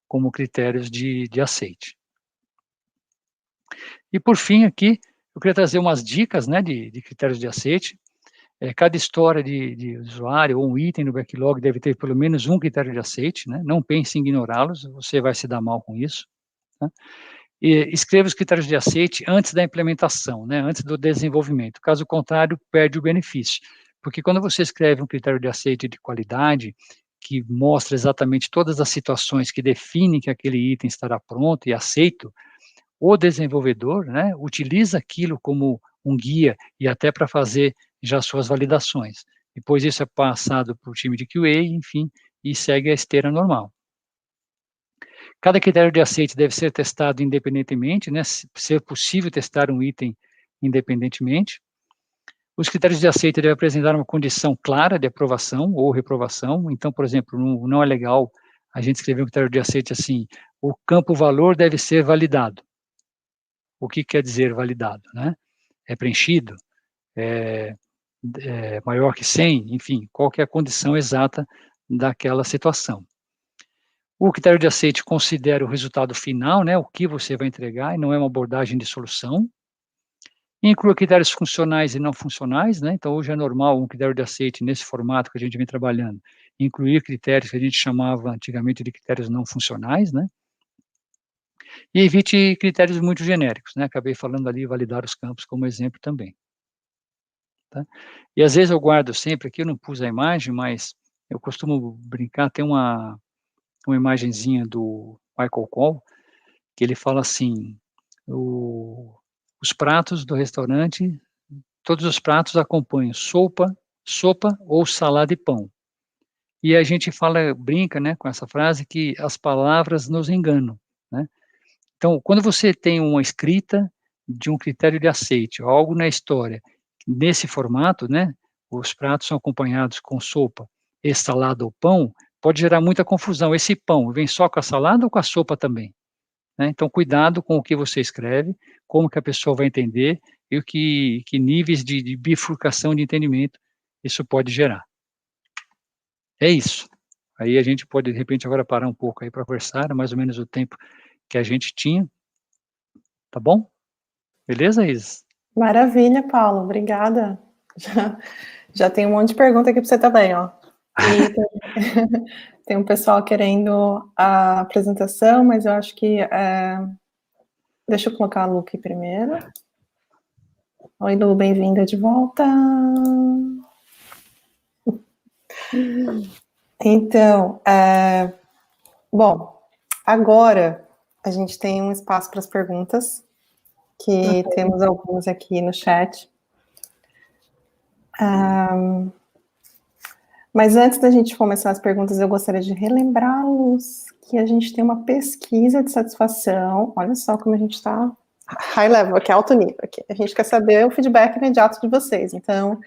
como critérios de aceite. E por fim aqui, eu queria trazer umas dicas, né, de critérios de aceite. Cada história de usuário ou um item no backlog deve ter pelo menos um critério de aceite, né, não pense em ignorá-los, você vai se dar mal com isso, né? E escreva os critérios de aceite antes da implementação, né, antes do desenvolvimento, caso contrário, perde o benefício, porque quando você escreve um critério de aceite de qualidade, que mostra exatamente todas as situações que definem que aquele item estará pronto e aceito, o desenvolvedor, né, utiliza aquilo como um guia e até para fazer já suas validações. Depois isso é passado para o time de QA, enfim, e segue a esteira normal. Cada critério de aceite deve ser testado independentemente, né, se é possível testar um item independentemente. Os critérios de aceite devem apresentar uma condição clara de aprovação ou reprovação. Então, por exemplo, não é legal a gente escrever um critério de aceite assim, o campo valor deve ser validado. O que quer dizer validado, né? É preenchido? É maior que 100? Enfim, qual que é a condição exata daquela situação. O critério de aceite considera o resultado final, né, o que você vai entregar, e não é uma abordagem de solução. Inclua critérios funcionais e não funcionais, né, então hoje é normal um critério de aceite nesse formato que a gente vem trabalhando, incluir critérios que a gente chamava antigamente de critérios não funcionais, né, e evite critérios muito genéricos, né, acabei falando ali validar os campos como exemplo também. Tá? E às vezes eu guardo sempre, aqui eu não pus a imagem, mas eu costumo brincar, tem uma imagenzinha do Michael Cole, que ele fala assim, os pratos do restaurante, todos os pratos acompanham sopa ou salada e pão. E a gente brinca, né, com essa frase que as palavras nos enganam, né? Então, quando você tem uma escrita de um critério de aceite, algo na história, nesse formato, né, os pratos são acompanhados com sopa e salada ou pão, pode gerar muita confusão. Esse pão vem só com a salada ou com a sopa também? Né? Então, cuidado com o que você escreve, como que a pessoa vai entender e que níveis de bifurcação de entendimento isso pode gerar. É isso. Aí a gente pode, de repente, agora parar um pouco aí para conversar, mais ou menos o tempo que a gente tinha. Tá bom? Beleza, Isis?
Maravilha, Paulo, obrigada. Já tem um monte de pergunta aqui para você também, ó. E tem um pessoal querendo a apresentação, mas eu acho que... deixa eu colocar a Lu aqui primeiro. Oi, Lu, bem-vinda de volta. Então, bom, agora a gente tem um espaço para as perguntas, que temos algumas aqui no chat. Mas antes da gente começar as perguntas, eu gostaria de relembrá-los que a gente tem uma pesquisa de satisfação. Olha só como a gente está high level, aqui, alto nível. Aqui. A gente quer saber o feedback imediato de vocês. Então,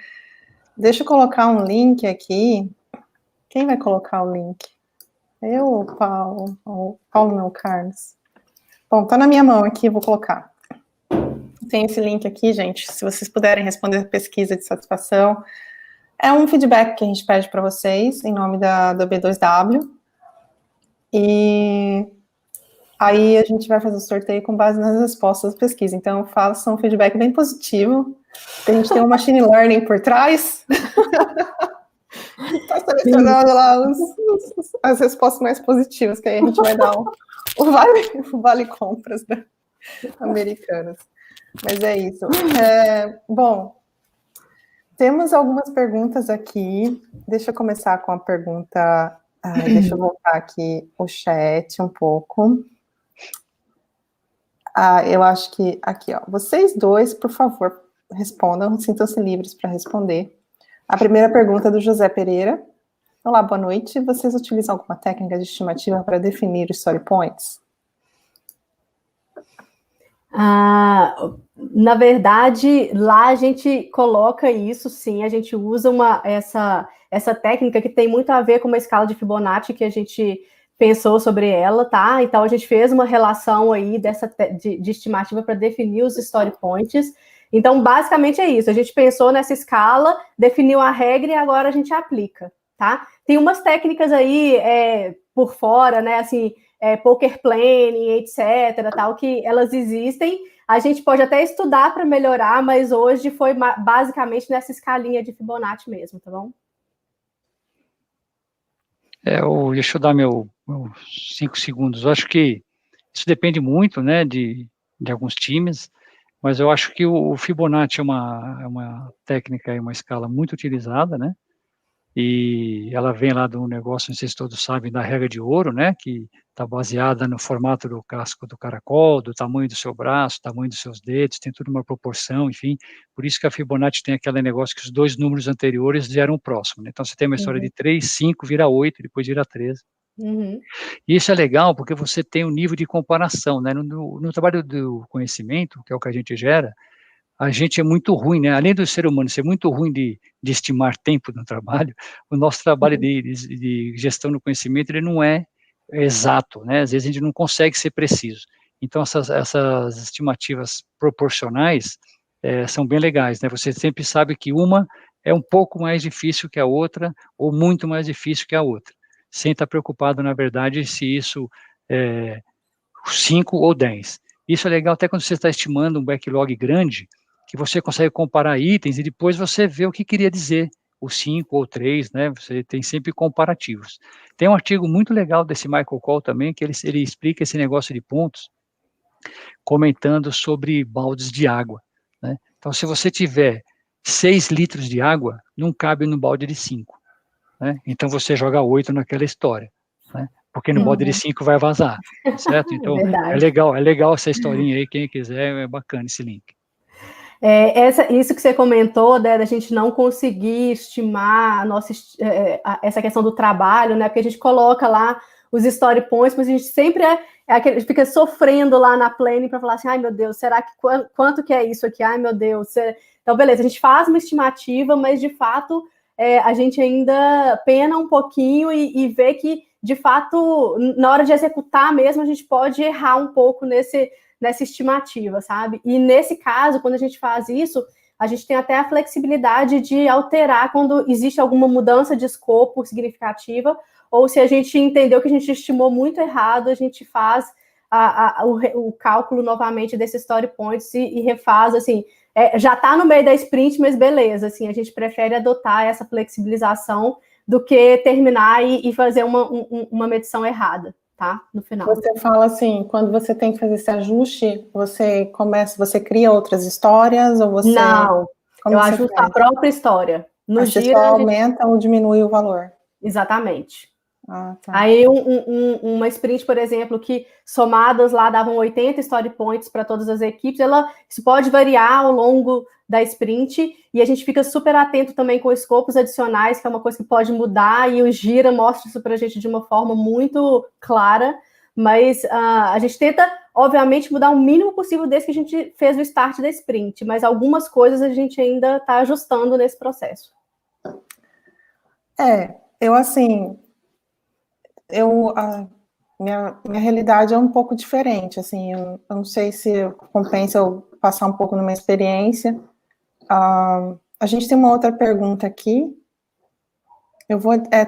deixa eu colocar um link aqui. Quem vai colocar o link? Eu ou o Paulo? O Paulo não, o Carlos. Bom, tá na minha mão aqui, eu vou colocar. Tem esse link aqui, gente, se vocês puderem responder a pesquisa de satisfação. É um feedback que a gente pede para vocês, em nome da B2W. E aí a gente vai fazer o sorteio com base nas respostas da pesquisa. Então, façam um feedback bem positivo, porque a gente tem um machine learning por trás. Está selecionando lá as respostas mais positivas, que aí a gente vai dar o vale compras americanas. Mas é isso. Bom, temos algumas perguntas aqui. Deixa eu começar com a pergunta. Deixa eu voltar aqui o chat um pouco. Eu acho que aqui, ó, vocês dois, por favor, respondam, sintam-se livres para responder. A primeira pergunta é do José Pereira. Olá, boa noite. Vocês utilizam alguma técnica de estimativa para definir os story points?
Na verdade, lá a gente coloca isso, sim, a gente usa essa técnica que tem muito a ver com uma escala de Fibonacci que a gente pensou sobre ela, tá? Então, a gente fez uma relação aí de estimativa para definir os story points. Então, basicamente é isso, a gente pensou nessa escala, definiu a regra e agora a gente aplica, tá? Tem umas técnicas aí por fora, né, assim, poker planning, etc., tal, que elas existem. A gente pode até estudar para melhorar, mas hoje foi basicamente nessa escalinha de Fibonacci mesmo, tá bom?
Deixa eu dar meus 5 segundos. Eu acho que isso depende muito, né, de alguns times, mas eu acho que o Fibonacci é uma técnica e uma escala muito utilizada, né? E ela vem lá do negócio, não sei se todos sabem, da regra de ouro, né, que está baseada no formato do casco do caracol, do tamanho do seu braço, tamanho dos seus dedos, tem tudo uma proporção, enfim, por isso que a Fibonacci tem aquele negócio que os 2 números anteriores eram próximos, né? Então você tem uma história de 3, 5, vira 8, depois vira 13.
Uhum.
E isso é legal porque você tem um nível de comparação, né, no trabalho do conhecimento, que é o que a gente gera, a gente é muito ruim, né? Além do ser humano ser muito ruim de estimar tempo no trabalho, o nosso trabalho de gestão do conhecimento, ele não é exato, né? Às vezes a gente não consegue ser preciso. Então, essas estimativas proporcionais são bem legais, né? Você sempre sabe que uma é um pouco mais difícil que a outra, ou muito mais difícil que a outra, sem estar preocupado, na verdade, se isso é 5 ou 10. Isso é legal até quando você está estimando um backlog grande, que você consegue comparar itens e depois você vê o que queria dizer, o 5 ou 3, né? Você tem sempre comparativos. Tem um artigo muito legal desse Michael Cole também, que ele explica esse negócio de pontos, comentando sobre baldes de água, né? Então, se você tiver 6 litros de água, não cabe no balde de 5, né? Então, você joga 8 naquela história, né? Porque no balde de 5 vai vazar, certo? Então, é legal essa historinha aí, quem quiser, é bacana esse link.
Isso que você comentou, né, da gente não conseguir estimar essa questão do trabalho, né, porque a gente coloca lá os story points, mas a gente sempre a gente fica sofrendo lá na planning para falar assim, ai meu Deus, será que quanto que é isso aqui? Ai meu Deus. Então, beleza, a gente faz uma estimativa, mas de fato a gente ainda pena um pouquinho e vê que, de fato, na hora de executar mesmo, a gente pode errar um pouco nessa estimativa, sabe? E nesse caso, quando a gente faz isso, a gente tem até a flexibilidade de alterar quando existe alguma mudança de escopo significativa, ou se a gente entendeu que a gente estimou muito errado, a gente faz o cálculo novamente desses story points e refaz, assim, já está no meio da sprint, mas beleza, assim, a gente prefere adotar essa flexibilização do que terminar e fazer uma medição errada. Tá? No final.
Você fala assim, quando você tem que fazer esse ajuste, você cria outras histórias ou você...
Não, eu ajusto a própria história. No
Você só aumenta ou diminui o valor?
Exatamente.
Ah, tá.
Aí uma sprint, por exemplo, que somadas lá davam 80 story points para todas as equipes, isso pode variar ao longo da sprint, e a gente fica super atento também com escopos adicionais, que é uma coisa que pode mudar, e o Gira mostra isso para a gente de uma forma muito clara, mas a gente tenta, obviamente, mudar o mínimo possível desde que a gente fez o start da sprint, mas algumas coisas a gente ainda está ajustando nesse processo.
Eu assim... minha realidade é um pouco diferente, assim, eu não sei se compensa eu passar um pouco numa experiência. A gente tem uma outra pergunta aqui,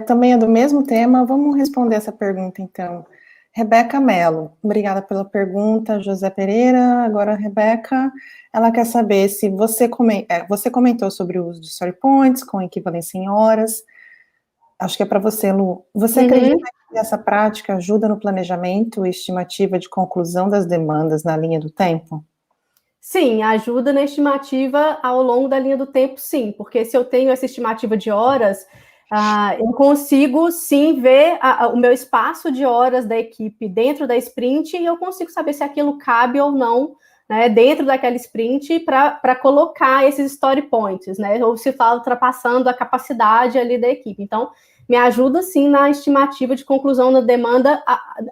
também é do mesmo tema, vamos responder essa pergunta, então. Rebeca Mello, obrigada pela pergunta, José Pereira. Agora a Rebeca, ela quer saber se você comentou sobre o uso de story points com equivalência em horas. Acho que é para você, Lu. Você acredita que essa prática ajuda no planejamento e estimativa de conclusão das demandas na linha do tempo?
Sim, ajuda na estimativa ao longo da linha do tempo, sim, porque se eu tenho essa estimativa de horas, eu consigo, sim, ver o meu espaço de horas da equipe dentro da sprint e eu consigo saber se aquilo cabe ou não, né, dentro daquela sprint para colocar esses story points, né, ou se está ultrapassando a capacidade ali da equipe. Então, me ajuda, sim, na estimativa de conclusão da demanda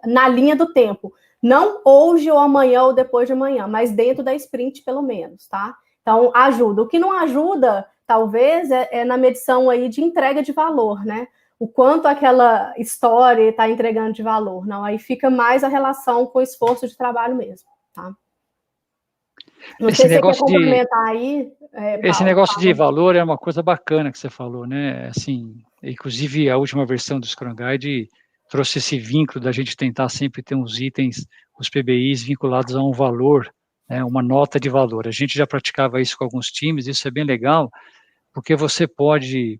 na linha do tempo. Não hoje ou amanhã ou depois de amanhã, mas dentro da sprint, pelo menos, tá? Então, ajuda. O que não ajuda, talvez, é na medição aí de entrega de valor, né? O quanto aquela história está entregando de valor. Não, aí fica mais a relação com o esforço de trabalho mesmo, tá? Não sei se você quer complementar aí,
esse negócio de valor é uma coisa bacana que você falou, né? Assim, inclusive a última versão do Scrum Guide trouxe esse vínculo da gente tentar sempre ter uns itens, os PBIs vinculados a um valor, né, uma nota de valor. A gente já praticava isso com alguns times, isso é bem legal, porque você pode,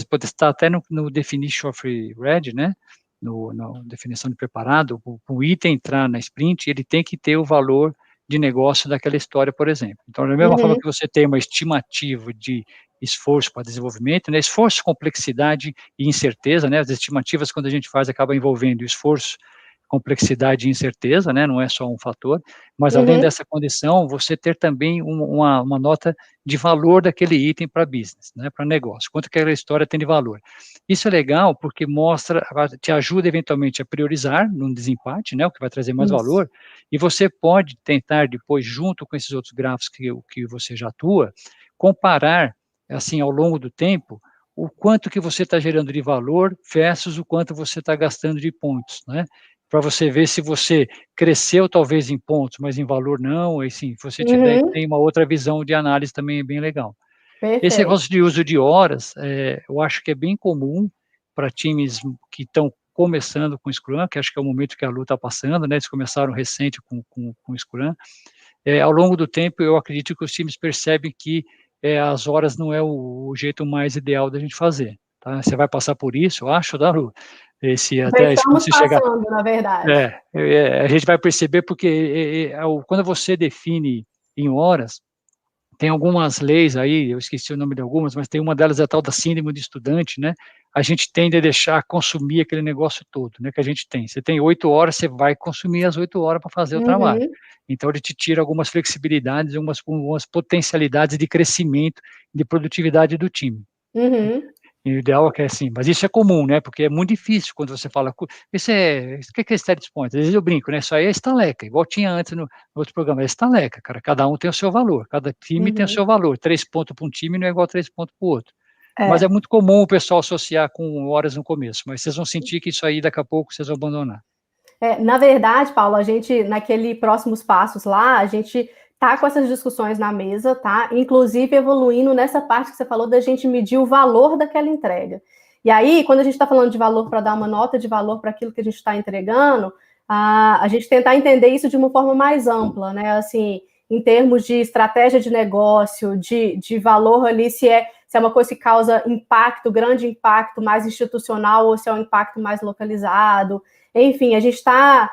pode estar até no definition of ready, né, na definição de preparado, o item entrar na sprint, ele tem que ter o valor de negócio daquela história, por exemplo. Então, da mesma forma que você tem uma estimativa de esforço para desenvolvimento, né, esforço, complexidade e incerteza, né, as estimativas, quando a gente faz, acaba envolvendo esforço, complexidade e incerteza, né, não é só um fator, mas além dessa condição, você ter também uma nota de valor daquele item para business, né, para negócio, quanto que aquela história tem de valor. Isso é legal porque mostra, te ajuda eventualmente a priorizar num desempate, né, o que vai trazer mais valor, e você pode tentar depois, junto com esses outros gráficos que você já atua, comparar, assim, ao longo do tempo, o quanto que você está gerando de valor versus o quanto você está gastando de pontos, né, para você ver se você cresceu talvez em pontos, mas em valor não, e sim, você tem uma outra visão de análise também é bem legal.
Perfeito.
Esse negócio de uso de horas, eu acho que é bem comum para times que estão começando com Scrum, que acho que é o momento que a Lu está passando, né, eles começaram recente com Scrum. Ao longo do tempo, eu acredito que os times percebem que as horas não é o jeito mais ideal da gente fazer. Tá? Você vai passar por isso, eu acho, tá, Lu?
Estamos passando, na verdade.
A gente vai perceber porque quando você define em horas, tem algumas leis aí, eu esqueci o nome de algumas, mas tem uma delas é a tal da síndrome de estudante, né? A gente tende a deixar consumir aquele negócio todo, né? Que a gente tem. Você tem 8 horas, você vai consumir as 8 horas para fazer o trabalho. Então, ele te tira algumas flexibilidades, algumas potencialidades de crescimento, de produtividade do time. E o ideal é que é assim, mas isso é comum, né? Porque é muito difícil quando você fala, o que é status point? Às vezes eu brinco, né? Isso aí é estaleca, igual tinha antes no outro programa, é estaleca, cara. Cada um tem o seu valor, cada time tem o seu valor. 3 pontos para um time não é igual a 3 pontos para o outro. Mas é muito comum o pessoal associar com horas no começo, mas vocês vão sentir que isso aí daqui a pouco vocês vão abandonar.
Na verdade, Paulo, a gente, naquele próximos passos lá, a gente tá com essas discussões na mesa, tá? Inclusive evoluindo nessa parte que você falou da gente medir o valor daquela entrega. E aí, quando a gente está falando de valor para dar uma nota de valor para aquilo que a gente está entregando, a gente tentar entender isso de uma forma mais ampla, né? Assim, em termos de estratégia de negócio, de valor ali, se é uma coisa que causa impacto, grande impacto mais institucional ou se é um impacto mais localizado. Enfim, a gente está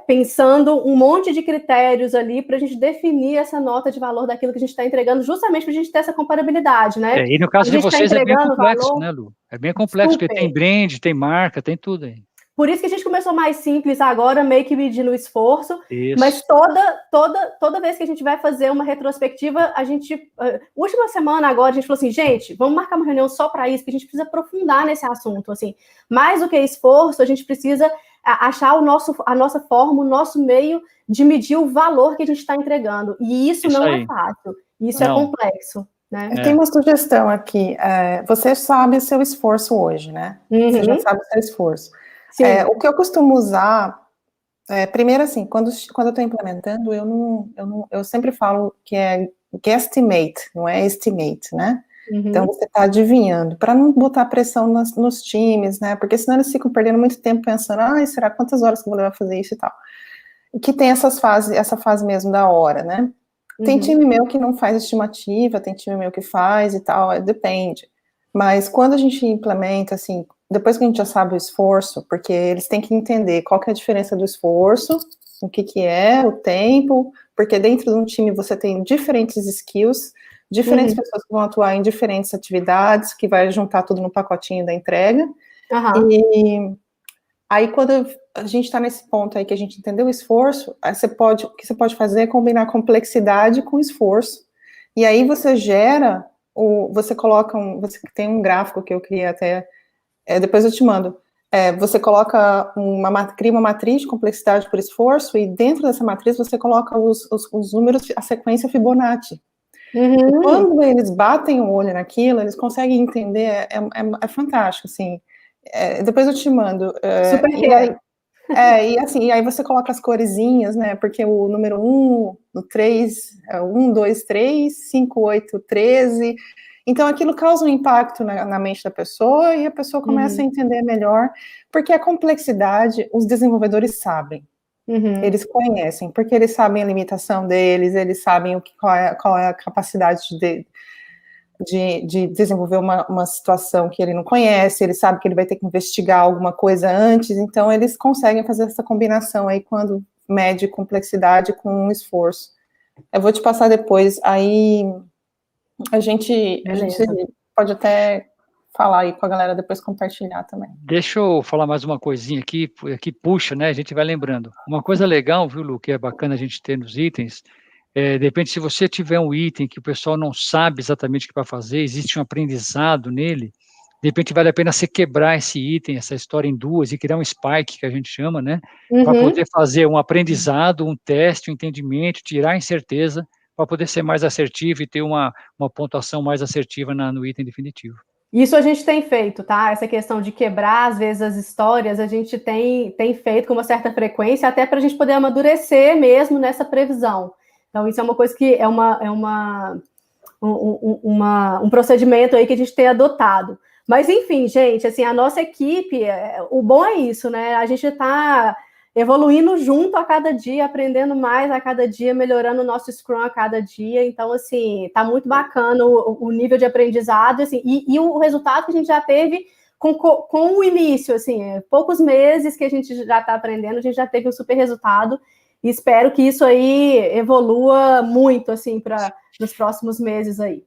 pensando um monte de critérios ali para a gente definir essa nota de valor daquilo que a gente está entregando, justamente para a gente ter essa comparabilidade, né?
E no caso de vocês é bem complexo, valor, né, Lu? É bem complexo, super, porque tem brand, tem marca, tem tudo aí.
Por isso que a gente começou mais simples agora, meio que medindo o esforço,
isso.
Mas toda vez que a gente vai fazer uma retrospectiva, a gente, última semana agora, a gente falou assim, gente, vamos marcar uma reunião só para isso, que a gente precisa aprofundar nesse assunto, assim, mais do que esforço, a gente precisa achar a nossa forma, o nosso meio de medir o valor que a gente está entregando, e isso não é fácil, isso é complexo. Né?
Tem uma sugestão aqui, você sabe o seu esforço hoje, né? Você já sabe o seu esforço. O que eu costumo usar, primeiro assim, quando eu estou implementando, eu sempre falo que é guesstimate, não é estimate, né? Então você está adivinhando, para não botar pressão nos times, né? Porque senão eles ficam perdendo muito tempo pensando, será quantas horas que eu vou levar a fazer isso e tal. E que tem essa fase mesmo da hora, né? Tem time meu que não faz estimativa, tem time meu que faz e tal, depende. Mas quando a gente implementa, assim, depois que a gente já sabe o esforço, porque eles têm que entender qual que é a diferença do esforço, o que é, o tempo, porque dentro de um time você tem diferentes skills, diferentes pessoas que vão atuar em diferentes atividades, que vai juntar tudo no pacotinho da entrega. E aí, quando a gente está nesse ponto aí que a gente entendeu o esforço, aí o que você pode fazer é combinar complexidade com esforço. E aí você gera, você você tem um gráfico que eu criei até, depois eu te mando. Você cria uma matriz de complexidade por esforço, e dentro dessa matriz você coloca os números, a sequência Fibonacci. E quando eles batem o olho naquilo, eles conseguem entender, é fantástico, assim. Depois eu te mando.
Super
e aí você coloca as coresinhas, né? Porque o número 1, o 3, 1, 2, 3, 5, 8, 13. Então aquilo causa um impacto na mente da pessoa, e a pessoa começa a entender melhor, porque a complexidade os desenvolvedores sabem. Eles conhecem, porque eles sabem a limitação deles, eles sabem qual é a capacidade de desenvolver uma situação que ele não conhece, ele sabe que ele vai ter que investigar alguma coisa antes, então eles conseguem fazer essa combinação aí quando mede complexidade com um esforço. Eu vou te passar depois, aí a gente pode até falar aí com a galera, depois compartilhar também.
Deixa eu falar mais uma coisinha aqui puxa, né, a gente vai lembrando. Uma coisa legal, viu, Lu, que é bacana a gente ter nos itens, de repente, se você tiver um item que o pessoal não sabe exatamente o que vai fazer, existe um aprendizado nele, de repente vale a pena você quebrar esse item, essa história em duas, e criar um spike, que a gente chama, né, para poder fazer um aprendizado, um teste, um entendimento, tirar a incerteza, para poder ser mais assertivo e ter uma pontuação mais assertiva no item definitivo.
Isso a gente tem feito, tá? Essa questão de quebrar, às vezes, as histórias, a gente tem feito com uma certa frequência, até para a gente poder amadurecer mesmo nessa previsão. Então, isso é uma coisa que um procedimento aí que a gente tem adotado. Mas, enfim, gente, assim, a nossa equipe, o bom é isso, né? A gente está evoluindo junto a cada dia, aprendendo mais a cada dia, melhorando o nosso Scrum a cada dia. Então, assim, tá muito bacana o nível de aprendizado, assim, e o resultado que a gente já teve com o início, assim, poucos meses que a gente já está aprendendo, a gente já teve um super resultado, e espero que isso aí evolua muito, assim, para nos próximos meses aí.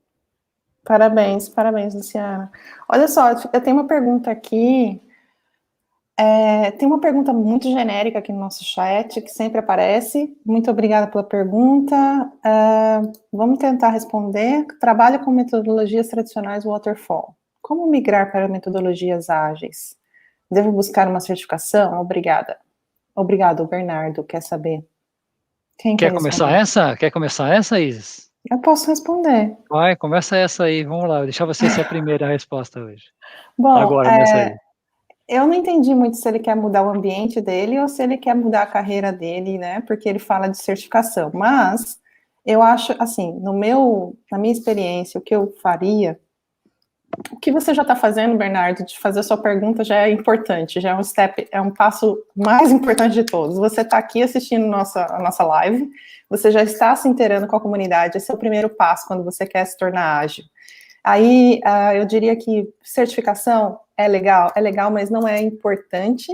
Parabéns, Luciana. Olha só, eu tenho uma pergunta aqui. Tem uma pergunta muito genérica aqui no nosso chat, que sempre aparece. Muito obrigada pela pergunta. Vamos tentar responder. Trabalha com metodologias tradicionais Waterfall. Como migrar para metodologias ágeis? Devo buscar uma certificação? Obrigada. Obrigado, Bernardo. Quer saber?
Quer começar essa? Quer começar essa, Isis?
Eu posso responder.
Vai, começa essa aí. Vamos lá. Vou deixar você ser a primeira resposta hoje.
Bom,
agora, nessa aí.
Eu não entendi muito se ele quer mudar o ambiente dele ou se ele quer mudar a carreira dele, né? Porque ele fala de certificação. Mas eu acho, assim, na minha experiência, o que eu faria, o que você já está fazendo, Bernardo, de fazer a sua pergunta já é importante, já é um passo mais importante de todos. Você está aqui assistindo a nossa live, você já está se inteirando com a comunidade, esse é o primeiro passo quando você quer se tornar ágil. Aí, eu diria que certificação é legal, mas não é importante.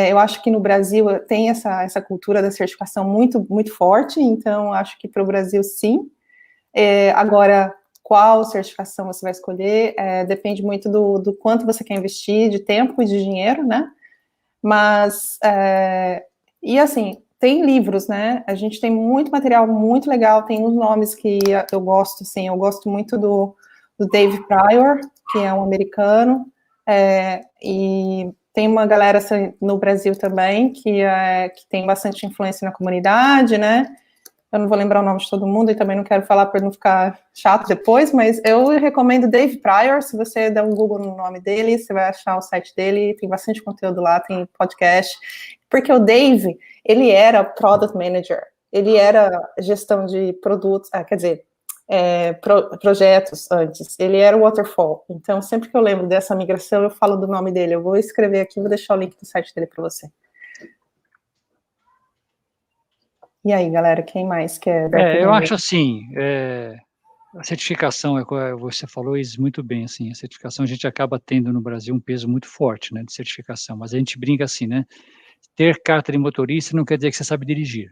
Eu acho que no Brasil tem essa cultura da certificação muito, muito forte, então acho que para o Brasil, sim. Agora, qual certificação você vai escolher, depende muito do quanto você quer investir de tempo e de dinheiro, né? Mas, e assim, tem livros, né? A gente tem muito material muito legal, tem uns nomes que eu gosto, assim, eu gosto muito do Dave Pryor, que é um americano, e tem uma galera assim, no Brasil também, que tem bastante influência na comunidade, né? Eu não vou lembrar o nome de todo mundo e também não quero falar para não ficar chato depois, mas eu recomendo Dave Pryor. Se você der um Google no nome dele, você vai achar o site dele, tem bastante conteúdo lá, tem podcast. Porque o Dave, ele era Product Manager, ele era gestão de produtos, projetos antes, ele era o Waterfall. Então, sempre que eu lembro dessa migração, eu falo do nome dele. Eu vou escrever aqui, vou deixar o link do site dele para você. E aí, galera, quem mais quer?
Eu acho assim, a certificação, você falou isso muito bem, assim, a certificação a gente acaba tendo no Brasil um peso muito forte, né, de certificação, mas a gente brinca assim, né, ter carta de motorista não quer dizer que você sabe dirigir,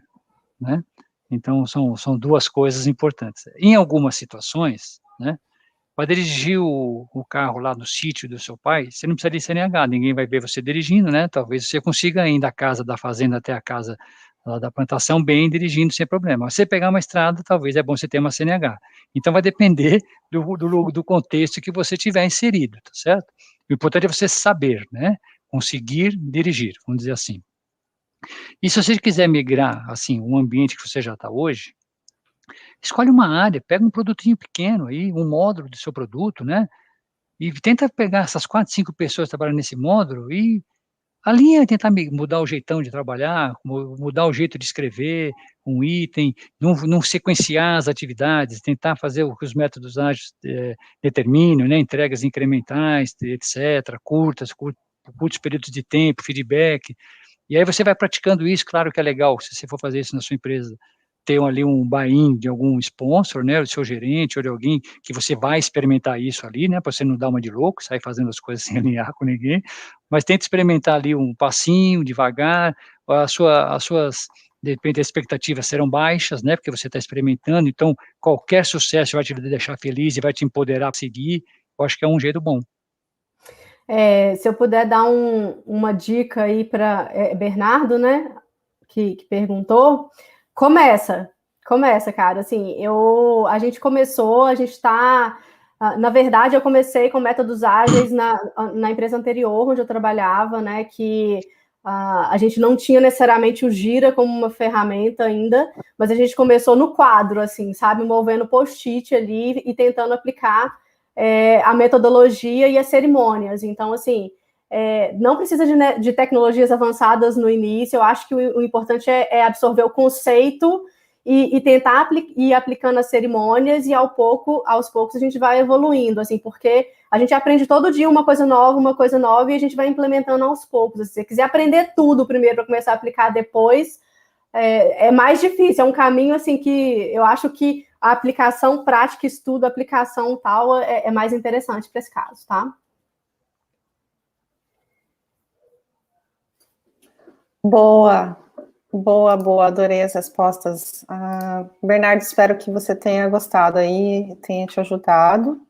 né, Então, são duas coisas importantes. Em algumas situações, né, para dirigir o carro lá no sítio do seu pai, você não precisa de CNH, ninguém vai ver você dirigindo, né? Talvez você consiga ir da casa da fazenda até a casa lá da plantação bem dirigindo sem problema. Você pegar uma estrada, talvez é bom você ter uma CNH. Então vai depender do contexto que você tiver inserido, tá certo? O importante é você saber, né? Conseguir dirigir, vamos dizer assim. E se você quiser migrar, assim, um ambiente que você já está hoje, escolhe uma área, pega um produtinho pequeno aí, um módulo do seu produto, né? E tenta pegar essas 4, 5 pessoas trabalhando nesse módulo e alinha, tentar mudar o jeitão de trabalhar, mudar o jeito de escrever um item, não sequenciar as atividades, tentar fazer o que os métodos ágeis determinam, né? Entregas incrementais, etc., curtos períodos de tempo, feedback. E aí você vai praticando isso, claro que é legal, se você for fazer isso na sua empresa, ter ali um buy-in de algum sponsor, né, do seu gerente ou de alguém que você vai experimentar isso ali, né, para você não dar uma de louco, sair fazendo as coisas sem alinhar com ninguém, mas tenta experimentar ali um passinho, devagar, as suas, de repente, expectativas serão baixas, né, porque você está experimentando, então qualquer sucesso vai te deixar feliz e vai te empoderar para seguir, eu acho que é um jeito bom.
Se eu puder dar uma dica aí para Bernardo, né, que perguntou, começa, cara, assim, a gente está, na verdade, eu comecei com métodos ágeis na empresa anterior, onde eu trabalhava, né, que a gente não tinha necessariamente o Gira como uma ferramenta ainda, mas a gente começou no quadro, assim, sabe, movendo post-it ali e tentando aplicar a metodologia e as cerimônias. Então, assim, não precisa de tecnologias avançadas no início, eu acho que o importante é absorver o conceito e tentar ir aplicando as cerimônias e aos poucos a gente vai evoluindo, assim, porque a gente aprende todo dia uma coisa nova e a gente vai implementando aos poucos. Se você quiser aprender tudo primeiro para começar a aplicar depois, é mais difícil, é um caminho, assim, que eu acho que a aplicação prática, estudo, aplicação tal, é mais interessante para esse caso, tá?
Boa, adorei as respostas. Bernardo, espero que você tenha gostado aí, tenha te ajudado.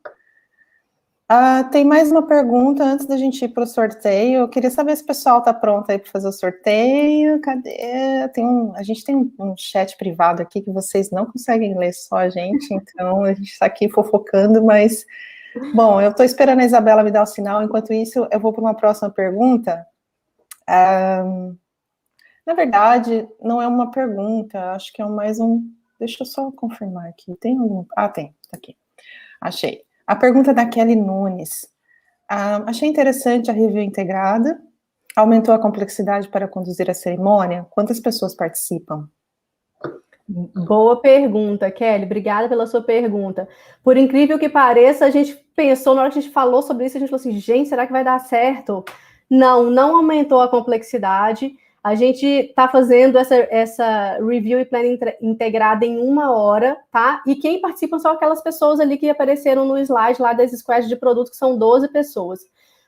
Tem mais uma pergunta antes da gente ir para o sorteio. Eu queria saber se o pessoal está pronto aí para fazer o sorteio. Cadê? A gente tem um chat privado aqui que vocês não conseguem ler, só a gente, então a gente está aqui fofocando, mas, bom, eu estou esperando a Isabela me dar o sinal. Enquanto isso, eu vou para uma próxima pergunta. Na verdade, não é uma pergunta, acho que é mais um... Deixa eu só confirmar aqui. Tem algum... tem, tá aqui. Achei. A pergunta da Kelly Nunes. Achei interessante a review integrada. Aumentou a complexidade para conduzir a cerimônia? Quantas pessoas participam?
Boa pergunta, Kelly. Obrigada pela sua pergunta. Por incrível que pareça, a gente pensou, na hora que a gente falou sobre isso, a gente falou assim, gente, será que vai dar certo? Não aumentou a complexidade. A gente está fazendo essa review e planning integrada em 1 hora, tá? E quem participa são aquelas pessoas ali que apareceram no slide lá das squads de produto, que são 12 pessoas.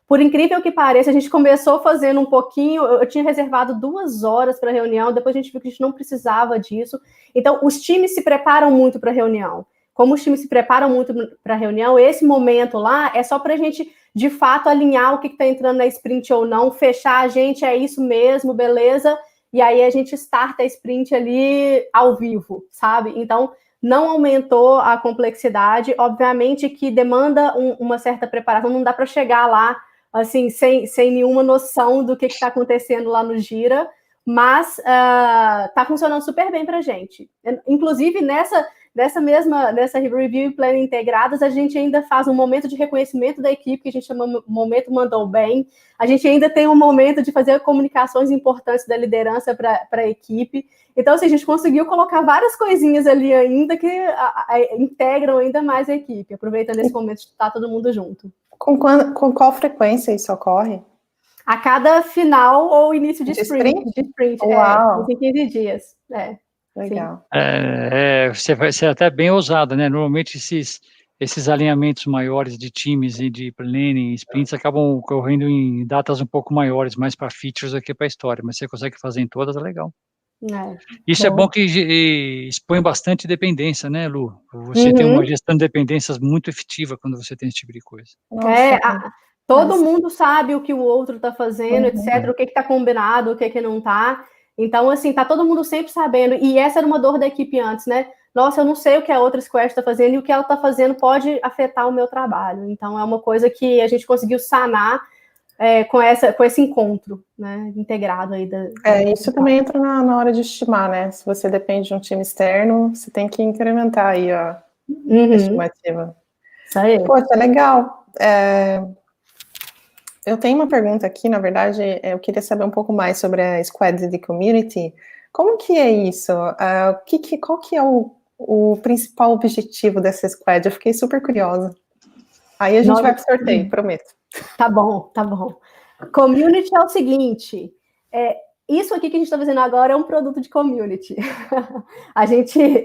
Por incrível que pareça, a gente começou fazendo um pouquinho, eu tinha reservado 2 horas para a reunião, depois a gente viu que a gente não precisava disso. Então, os times se preparam muito para a reunião. Como os times se preparam muito para a reunião, esse momento lá é só para a gente, de fato, alinhar o que está entrando na sprint ou não, fechar a gente, é isso mesmo, beleza? E aí a gente starta a sprint ali ao vivo, sabe? Então, não aumentou a complexidade, obviamente que demanda uma certa preparação, não dá para chegar lá, assim, sem nenhuma noção do que está acontecendo lá no Gira, mas está funcionando super bem para a gente. Inclusive, nessa review e planning integradas, a gente ainda faz um momento de reconhecimento da equipe, que a gente chama momento mandou bem. A gente ainda tem um momento de fazer comunicações importantes da liderança para a equipe. Então, assim, a gente conseguiu colocar várias coisinhas ali ainda que integram ainda mais a equipe, aproveitando esse momento de estar todo mundo junto.
Com qual frequência isso ocorre?
A cada final ou início de sprint.
Uau!
Em 15 dias.
Legal.
Você vai ser até bem ousado, né? Normalmente esses alinhamentos maiores de times e de planning, sprints, acabam ocorrendo em datas um pouco maiores, mais para features do que para história, mas você consegue fazer em todas, é legal. Isso é bom que expõe bastante dependência, né, Lu? Você tem uma gestão de dependências muito efetiva quando você tem esse tipo de coisa.
Todo mundo sabe o que o outro está fazendo, etc., o que está combinado, o que não está. Então, assim, tá todo mundo sempre sabendo. E essa era uma dor da equipe antes, né? Nossa, eu não sei o que a outra squad está fazendo e o que ela está fazendo pode afetar o meu trabalho. Então, é uma coisa que a gente conseguiu sanar com esse encontro, né, integrado aí.
Isso também entra na hora de estimar, né? Se você depende de um time externo, você tem que incrementar aí a estimativa.
Isso aí.
Poxa, legal. Eu tenho uma pergunta aqui, na verdade, eu queria saber um pouco mais sobre a Squad de Community. Como que é isso? Qual que é o principal objetivo dessa Squad? Eu fiquei super curiosa. Aí a gente vai para o sorteio, prometo.
Tá bom. Community é o seguinte, isso aqui que a gente está fazendo agora é um produto de community.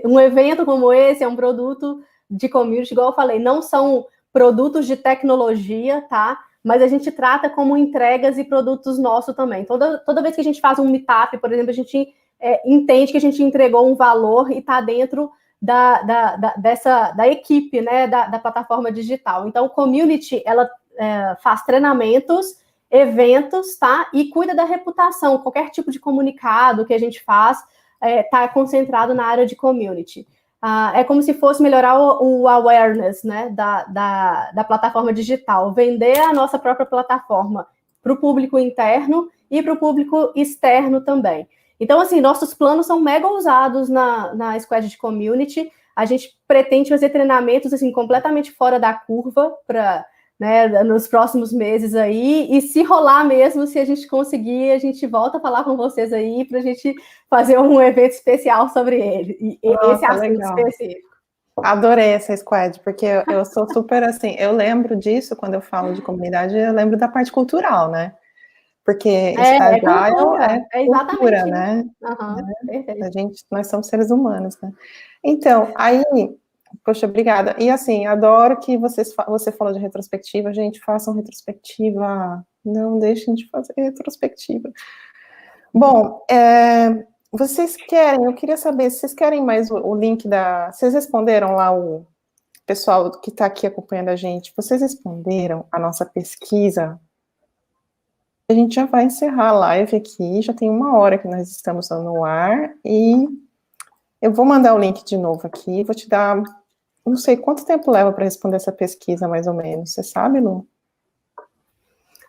Um evento como esse é um produto de community, igual eu falei, não são produtos de tecnologia, tá? Mas a gente trata como entregas e produtos nossos também. Toda vez que a gente faz um meetup, por exemplo, a gente entende que a gente entregou um valor e está dentro da equipe, né, da plataforma digital. Então, o community, ela faz treinamentos, eventos, tá? E cuida da reputação. Qualquer tipo de comunicado que a gente faz está concentrado na área de community. É como se fosse melhorar o awareness, né, da plataforma digital, vender a nossa própria plataforma para o público interno e para o público externo também. Então, assim, nossos planos são mega ousados na Squad de Community. A gente pretende fazer treinamentos assim, completamente fora da curva para, né, nos próximos meses aí, e se rolar mesmo, se a gente conseguir, a gente volta a falar com vocês aí para a gente fazer um evento especial sobre ele, esse assunto legal. Específico.
Adorei essa Squad, porque eu sou super assim, eu lembro disso quando eu falo de comunidade, eu lembro da parte cultural, né? Porque é cultura, né? Nós somos seres humanos, né? Então, aí, poxa, obrigada. E assim, adoro que você falou de retrospectiva, gente, façam retrospectiva, não deixem de fazer retrospectiva. Bom, eu queria saber, vocês querem mais o link vocês responderam lá o pessoal que está aqui acompanhando a gente, vocês responderam a nossa pesquisa? A gente já vai encerrar a live aqui, já tem 1 hora que nós estamos no ar, e eu vou mandar o link de novo aqui, vou te dar, não sei quanto tempo leva para responder essa pesquisa, mais ou menos, você sabe, Lu?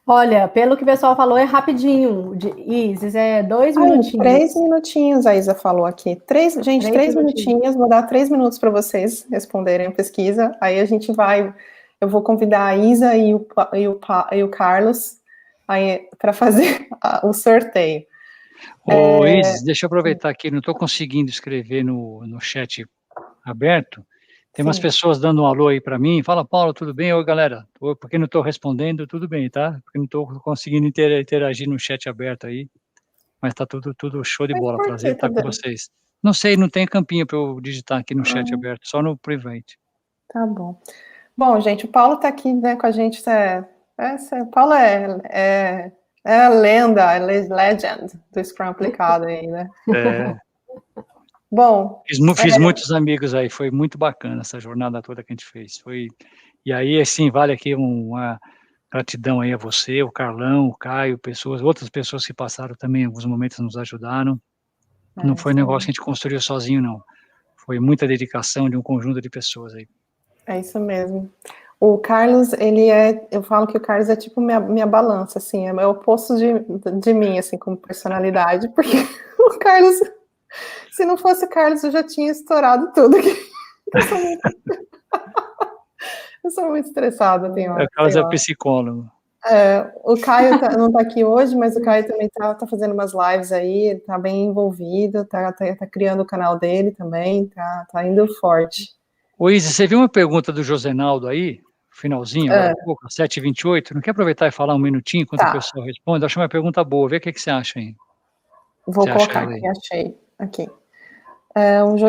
Olha, pelo que o pessoal falou, é rapidinho, Isis, 2 minutinhos.
3 minutinhos, a Isa falou aqui. 3 minutinhos, vou dar 3 minutos para vocês responderem a pesquisa, aí a gente eu vou convidar a Isa e o Carlos para fazer o sorteio.
Isis, deixa eu aproveitar aqui, não estou conseguindo escrever no chat aberto. Tem umas pessoas dando um alô aí para mim. Fala, Paulo, tudo bem? Oi, galera. Porque não estou respondendo, tudo bem, tá? Porque não estou conseguindo interagir no chat aberto aí. Mas está tudo show de bola. Prazer estar com vocês. Não sei, não tem campinho para eu digitar aqui no chat aberto, só no private.
Tá bom. Bom, gente, o Paulo está aqui, né, com a gente. O Paulo é a lenda, a legend do Scrum aplicado aí, né? Bom,
fiz muitos amigos aí, foi muito bacana essa jornada toda que a gente fez. E aí, assim, vale aqui uma gratidão aí a você, o Carlão, o Caio, outras pessoas que passaram também, em alguns momentos nos ajudaram. Não foi um negócio que a gente construiu sozinho, não. Foi muita dedicação de um conjunto de pessoas aí.
É isso mesmo. O Carlos, eu falo que o Carlos é tipo minha balança, assim, é o oposto de mim, assim, como personalidade, porque o Carlos, se não fosse o Carlos, eu já tinha estourado tudo aqui. Eu sou muito estressada.
O Carlos é psicólogo.
O Caio não está aqui hoje, mas o Caio também está fazendo umas lives aí, está bem envolvido, está criando o canal dele também, está indo forte.
Isis, você viu uma pergunta do Josenaldo aí, finalzinho, agora há pouco, 7h28, não quer aproveitar e falar um minutinho enquanto o pessoal responde? Eu achei uma pergunta boa, vê o que você acha aí.
Vou colocar aqui, achei, aqui.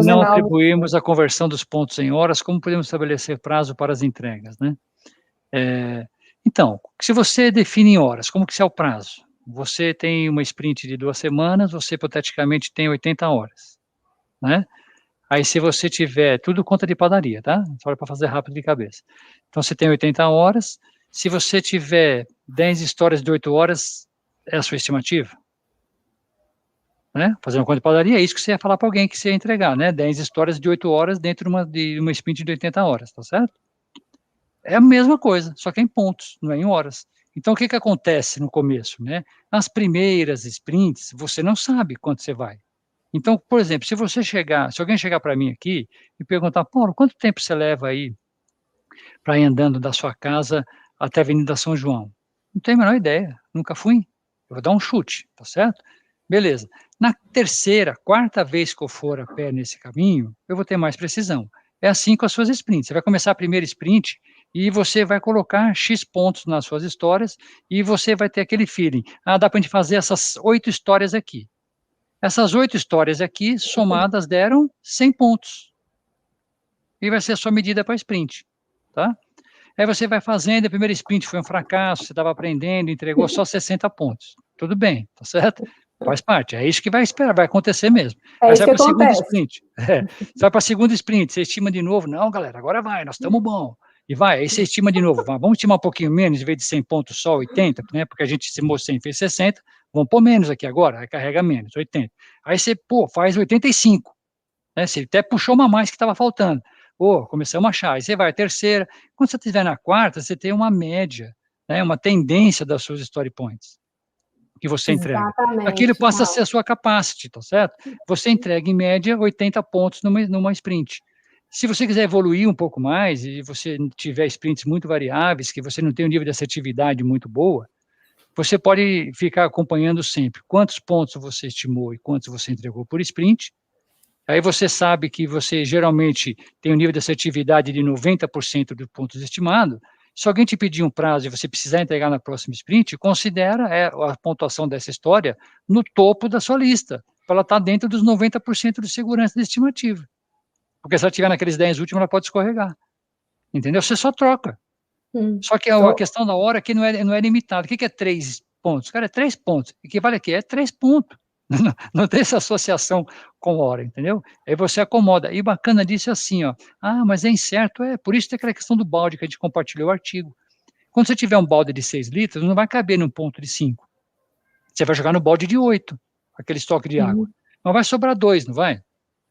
Não atribuímos a conversão dos pontos em horas, como podemos estabelecer prazo para as entregas, né? Então, se você define em horas, como que é o prazo? você tem uma sprint de 2 semanas, você hipoteticamente tem 80 horas, né? Aí se você tiver, tudo conta de padaria, tá? Só para fazer rápido de cabeça. Então você tem 80 horas, se você tiver 10 histórias de 8 horas, é a sua estimativa? Né? Fazer uma conta de padaria é isso que você ia falar para alguém que você ia entregar, né? 10 histórias de 8 horas dentro de uma sprint de 80 horas, tá certo? É a mesma coisa, só que é em pontos, não é em horas. Então, o que acontece no começo, né? Nas primeiras sprints, você não sabe quanto você vai. Então, por exemplo, se alguém chegar para mim aqui e perguntar, Paulo, quanto tempo você leva aí para ir andando da sua casa até a Avenida São João? Não tenho a menor ideia, nunca fui. Eu vou dar um chute, tá certo? Beleza. Na terceira, quarta vez que eu for a pé nesse caminho, eu vou ter mais precisão. É assim com as suas sprints. Você vai começar a primeira sprint e você vai colocar X pontos nas suas histórias e você vai ter aquele feeling. Ah, dá para a gente fazer essas 8 histórias aqui. Essas 8 histórias aqui, somadas, deram 100 pontos. E vai ser a sua medida para sprint, tá? Aí você vai fazendo, a primeira sprint foi um fracasso, você estava aprendendo, entregou só 60 pontos. Tudo bem, tá certo? Faz parte, é isso que vai esperar, vai acontecer mesmo.
É
Aí
isso
você
que
vai para a segunda
acontece.
sprint. Você vai para a segunda sprint, você estima de novo, não, galera, agora vai, nós estamos bom. E vai, aí você estima de novo, vamos estimar um pouquinho menos, em vez de 100 pontos só 80, né? Porque a gente estimou 100, fez 60, vamos pôr menos aqui agora, aí carrega menos, 80. Aí você, faz 85, né? Você até puxou uma mais que estava faltando. Começamos a achar. Aí você vai à terceira. Quando você estiver na quarta, você tem uma média, né, uma tendência das suas story points que você entrega. Aquilo
Exatamente.
passa a ser a sua capacity, tá certo? Você entrega, em média, 80 pontos numa sprint. Se você quiser evoluir um pouco mais e você tiver sprints muito variáveis, que você não tem um nível de assertividade muito boa, você pode ficar acompanhando sempre quantos pontos você estimou e quantos você entregou por sprint. Aí você sabe que você geralmente tem um nível de assertividade de 90% dos pontos estimados. Se alguém te pedir um prazo e você precisar entregar na próxima sprint, considera a pontuação dessa história no topo da sua lista, para ela estar dentro dos 90% de segurança da estimativa. Porque se ela estiver naqueles 10 últimos, ela pode escorregar. Entendeu? Você só troca. Só que a questão da hora aqui não é limitada. O que é 3 pontos? Cara, é 3 pontos. Equivale aqui, é 3 pontos. Não tem essa associação com hora, entendeu? Aí você acomoda. E bacana disso é assim, ó. Ah, mas é incerto. Por isso tem aquela questão do balde que a gente compartilhou o artigo. Quando você tiver um balde de 6 litros, não vai caber num ponto de 5. Você vai jogar no balde de 8, aquele estoque de água. Mas vai sobrar 2, não vai?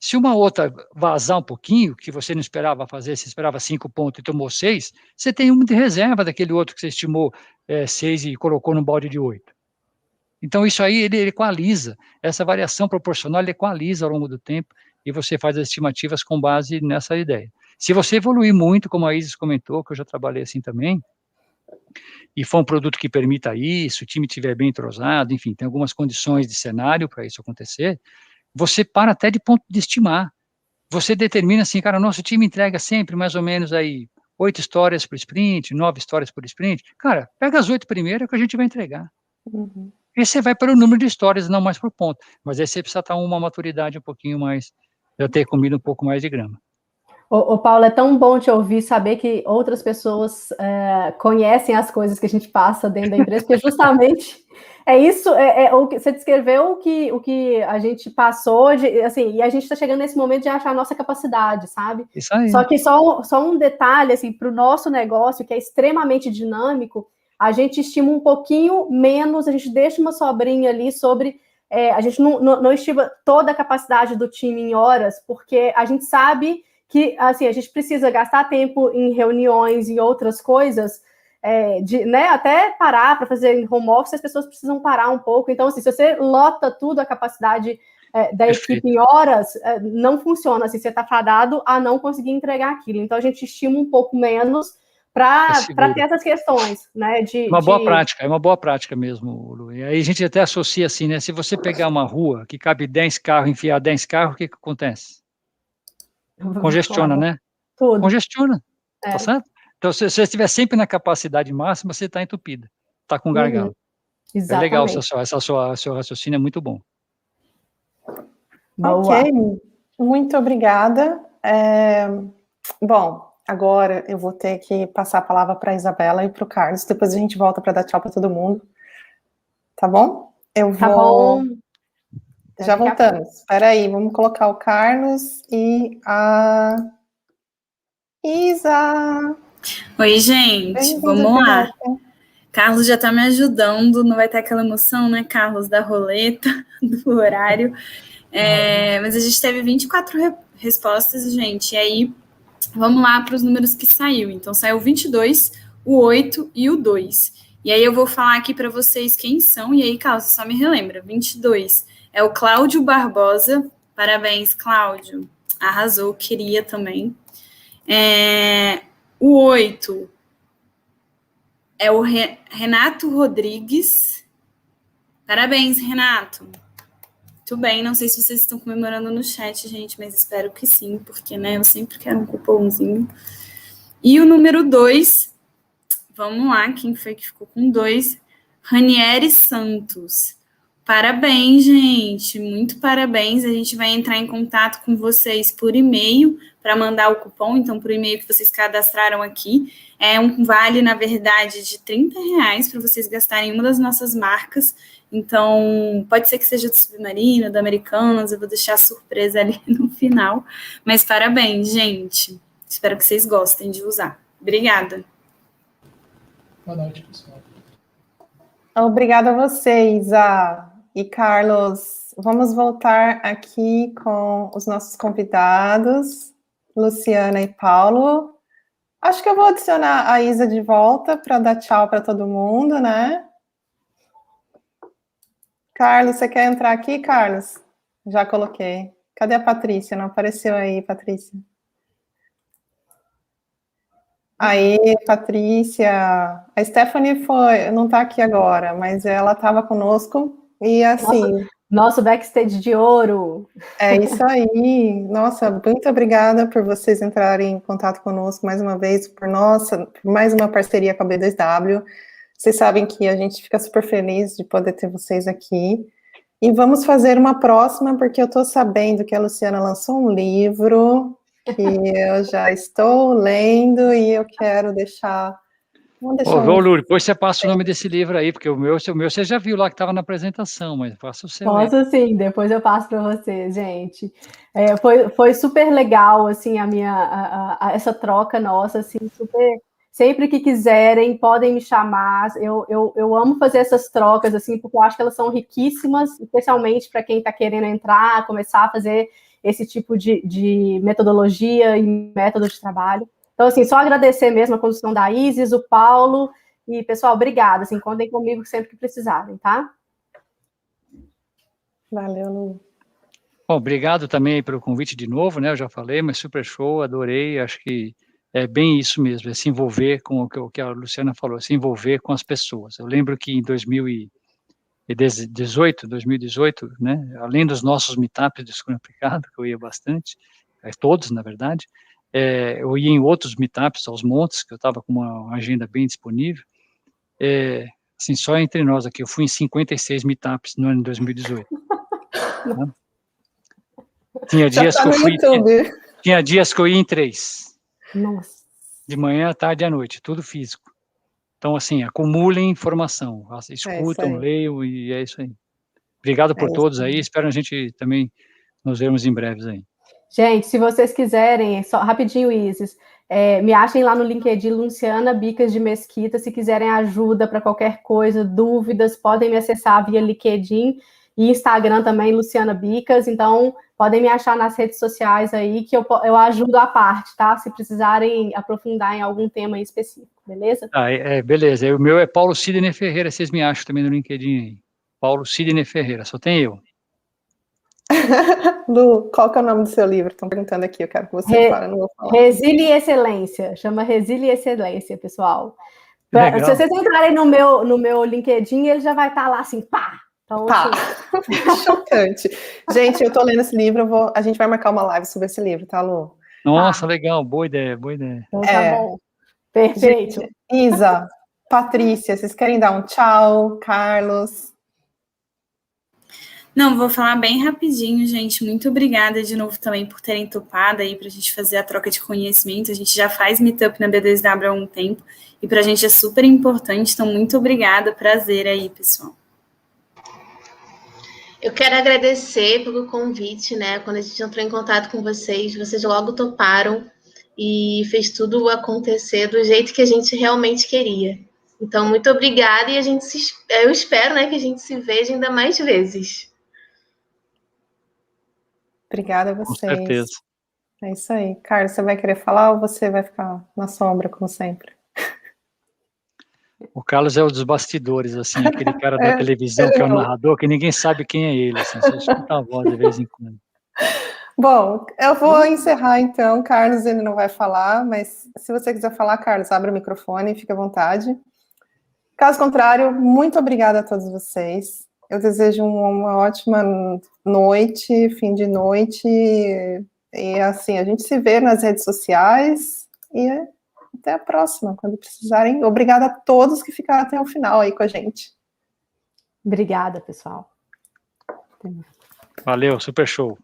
Se uma outra vazar um pouquinho, que você não esperava fazer, você esperava 5 pontos e tomou 6, você tem um de reserva daquele outro que você estimou 6 e colocou no balde de 8. Então, isso aí, ele equaliza, essa variação proporcional, ele equaliza ao longo do tempo, e você faz as estimativas com base nessa ideia. Se você evoluir muito, como a Isis comentou, que eu já trabalhei assim também, e for um produto que permita isso, o time estiver bem entrosado, enfim, tem algumas condições de cenário para isso acontecer, você para até de ponto de estimar. Você determina assim, cara, nosso time entrega sempre mais ou menos aí 8 histórias por sprint, 9 histórias por sprint. Cara, pega as 8 primeiras que a gente vai entregar.
Uhum.
E você vai pelo número de histórias, não mais por ponto. Mas aí você precisa estar uma maturidade um pouquinho mais, já ter comido um pouco mais de grama.
Ô, Paulo, é tão bom te ouvir, saber que outras pessoas conhecem as coisas que a gente passa dentro da empresa, porque justamente é isso, você descreveu o que a gente passou, assim, e a gente está chegando nesse momento de achar a nossa capacidade, sabe?
Isso aí.
Só que só um detalhe, assim, para o nosso negócio, que é extremamente dinâmico, a gente estima um pouquinho menos, a gente deixa uma sobrinha ali sobre... a gente não estima toda a capacidade do time em horas, porque a gente sabe que, assim, a gente precisa gastar tempo em reuniões e outras coisas, né, até parar para fazer home office, as pessoas precisam parar um pouco. Então, assim, se você lota tudo, a capacidade da equipe em horas, não funciona, assim, você está fadado a não conseguir entregar aquilo. Então, a gente estima um pouco menos para ter essas questões, né?
É uma boa prática mesmo, Lu. E aí a gente até associa assim, né? Se você pegar uma rua que cabe 10 carros, enfiar 10 carros, o que acontece? Congestiona, né?
Tudo.
Congestiona, tá certo? Então, se você estiver sempre na capacidade máxima, você está entupida, está com gargalo.
Exatamente.
É legal, seu raciocínio é muito bom.
Boa.
Ok, muito obrigada. Bom, agora eu vou ter que passar a palavra para a Isabela e para o Carlos, depois a gente volta para dar tchau para todo mundo. tá bom? Eu vou...
Tá bom.
Já voltamos. Espera aí, vamos colocar o Carlos e a Isa.
Oi, gente, vamos lá. Carlos já está me ajudando, não vai ter aquela emoção, né, Carlos, da roleta, do horário. Mas a gente teve 24 respostas, gente, e aí vamos lá para os números que saiu. Então, saiu o 22, o 8 e o 2. E aí eu vou falar aqui para vocês quem são, e aí, Carlos, só me relembra. 22 é o Cláudio Barbosa. Parabéns, Cláudio. Arrasou, queria também. O 8 é o Renato Rodrigues. Parabéns, Renato. Muito bem, não sei se vocês estão comemorando no chat, gente, mas espero que sim, porque, né, eu sempre quero um cupomzinho. E o número 2, vamos lá, quem foi que ficou com 2? Ranieri Santos. Parabéns, gente, muito parabéns. A gente vai entrar em contato com vocês por e-mail para mandar o cupom, então, por e-mail que vocês cadastraram aqui. É um vale, na verdade, de R$30 para vocês gastarem em uma das nossas marcas. Então, pode ser que seja do Submarino, da Americanas, eu vou deixar a surpresa ali no final. Mas parabéns, gente. Espero que vocês gostem de usar. Obrigada.
Boa noite, pessoal.
Obrigada a vocês, Isa e Carlos. Vamos voltar aqui com os nossos convidados, Luciana e Paulo. Acho que eu vou adicionar a Isa de volta para dar tchau para todo mundo, né? Carlos, você quer entrar aqui, Carlos? Já coloquei. Cadê a Patrícia? Não apareceu aí, Patrícia. Aí, Patrícia. A Stephanie não está aqui agora, mas ela estava conosco e assim...
Nosso backstage de ouro.
É isso aí. Nossa, muito obrigada por vocês entrarem em contato conosco mais uma vez, por mais uma parceria com a B2W. Vocês sabem que a gente fica super feliz de poder ter vocês aqui. E vamos fazer uma próxima, porque eu estou sabendo que a Luciana lançou um livro que eu já estou lendo e eu quero deixar...
Lúrio, depois você passa o nome desse livro aí, porque o meu você já viu lá que estava na apresentação, mas passa o seu.
Posso sim, depois eu passo para vocês, gente. Foi super legal, assim, essa troca nossa, assim, super... Sempre que quiserem, podem me chamar. Eu amo fazer essas trocas, assim, porque eu acho que elas são riquíssimas, especialmente para quem está querendo entrar, começar a fazer esse tipo de metodologia e método de trabalho. Então, assim, só agradecer mesmo a condução da Isis, o Paulo, e, pessoal, obrigada, assim, contem comigo sempre que precisarem, tá?
Valeu, Lu.
Bom, obrigado também pelo convite de novo, né, eu já falei, mas super show, adorei, acho que é bem isso mesmo, é se envolver com o que a Luciana falou, se envolver com as pessoas. Eu lembro que em 2018, né, além dos nossos meetups de Scrum Aplicado, que eu ia bastante, todos, na verdade, eu ia em outros meetups, aos montes, que eu estava com uma agenda bem disponível, assim, só entre nós aqui, eu fui em 56 meetups no ano de 2018. Né? Tinha dias que eu ia em 3.
Nossa.
De manhã, à tarde e à noite, tudo físico. Então, assim, acumulem informação, escutam, leiam, e é isso aí. Obrigado por todos aí, espero a gente também nos vermos em breves aí.
Gente, se vocês quiserem, só rapidinho, Isis, me achem lá no LinkedIn, Luciana Bicas de Mesquita, se quiserem ajuda para qualquer coisa, dúvidas, podem me acessar via LinkedIn e Instagram também, Luciana Bicas, então podem me achar nas redes sociais aí, que eu ajudo à parte, tá? Se precisarem aprofundar em algum tema específico, beleza?
Beleza, o meu é Paulo Sidney Ferreira, vocês me acham também no LinkedIn aí. Paulo Sidney Ferreira, só tem eu.
Lu, qual que é o nome do seu livro? Estão perguntando aqui, eu quero que você fale, não vou falar.
Resília e Excelência, chama Resília e Excelência, pessoal.
Legal.
Se vocês entrarem no meu LinkedIn, ele já vai estar lá assim, pá! Então,
tá. Assim... Chocante. Gente, eu tô lendo esse livro, a gente vai marcar uma live sobre esse livro, tá, Lu?
Nossa, legal, boa ideia, boa ideia.
Então, tá bom. Perfeito.
Gente, Isa, Patrícia, vocês querem dar um tchau? Carlos?
Não, vou falar bem rapidinho, gente. Muito obrigada de novo também por terem topado aí para a gente fazer a troca de conhecimento. A gente já faz meetup na B2W há um tempo e para a gente é super importante. Então, muito obrigada. Prazer aí, pessoal.
Eu quero agradecer pelo convite, né? Quando a gente entrou em contato com vocês logo toparam e fez tudo acontecer do jeito que a gente realmente queria. Então, muito obrigada e eu espero, né, que a gente se veja ainda mais vezes.
Obrigada a
Com
vocês.
certeza.
É isso aí. Carlos, você vai querer falar ou você vai ficar na sombra, como sempre?
O Carlos é o dos bastidores, assim, aquele cara da televisão que é o narrador, que ninguém sabe quem é ele, assim, só escuta a voz de vez em quando.
Bom, eu vou encerrar então. Carlos, ele não vai falar, mas se você quiser falar, Carlos, abre o microfone, fique à vontade. Caso contrário, muito obrigada a todos vocês. Eu desejo uma ótima noite, fim de noite, e assim, a gente se vê nas redes sociais, e até a próxima, quando precisarem. Obrigada a todos que ficaram até o final aí com a gente.
Obrigada, pessoal.
Valeu, super show.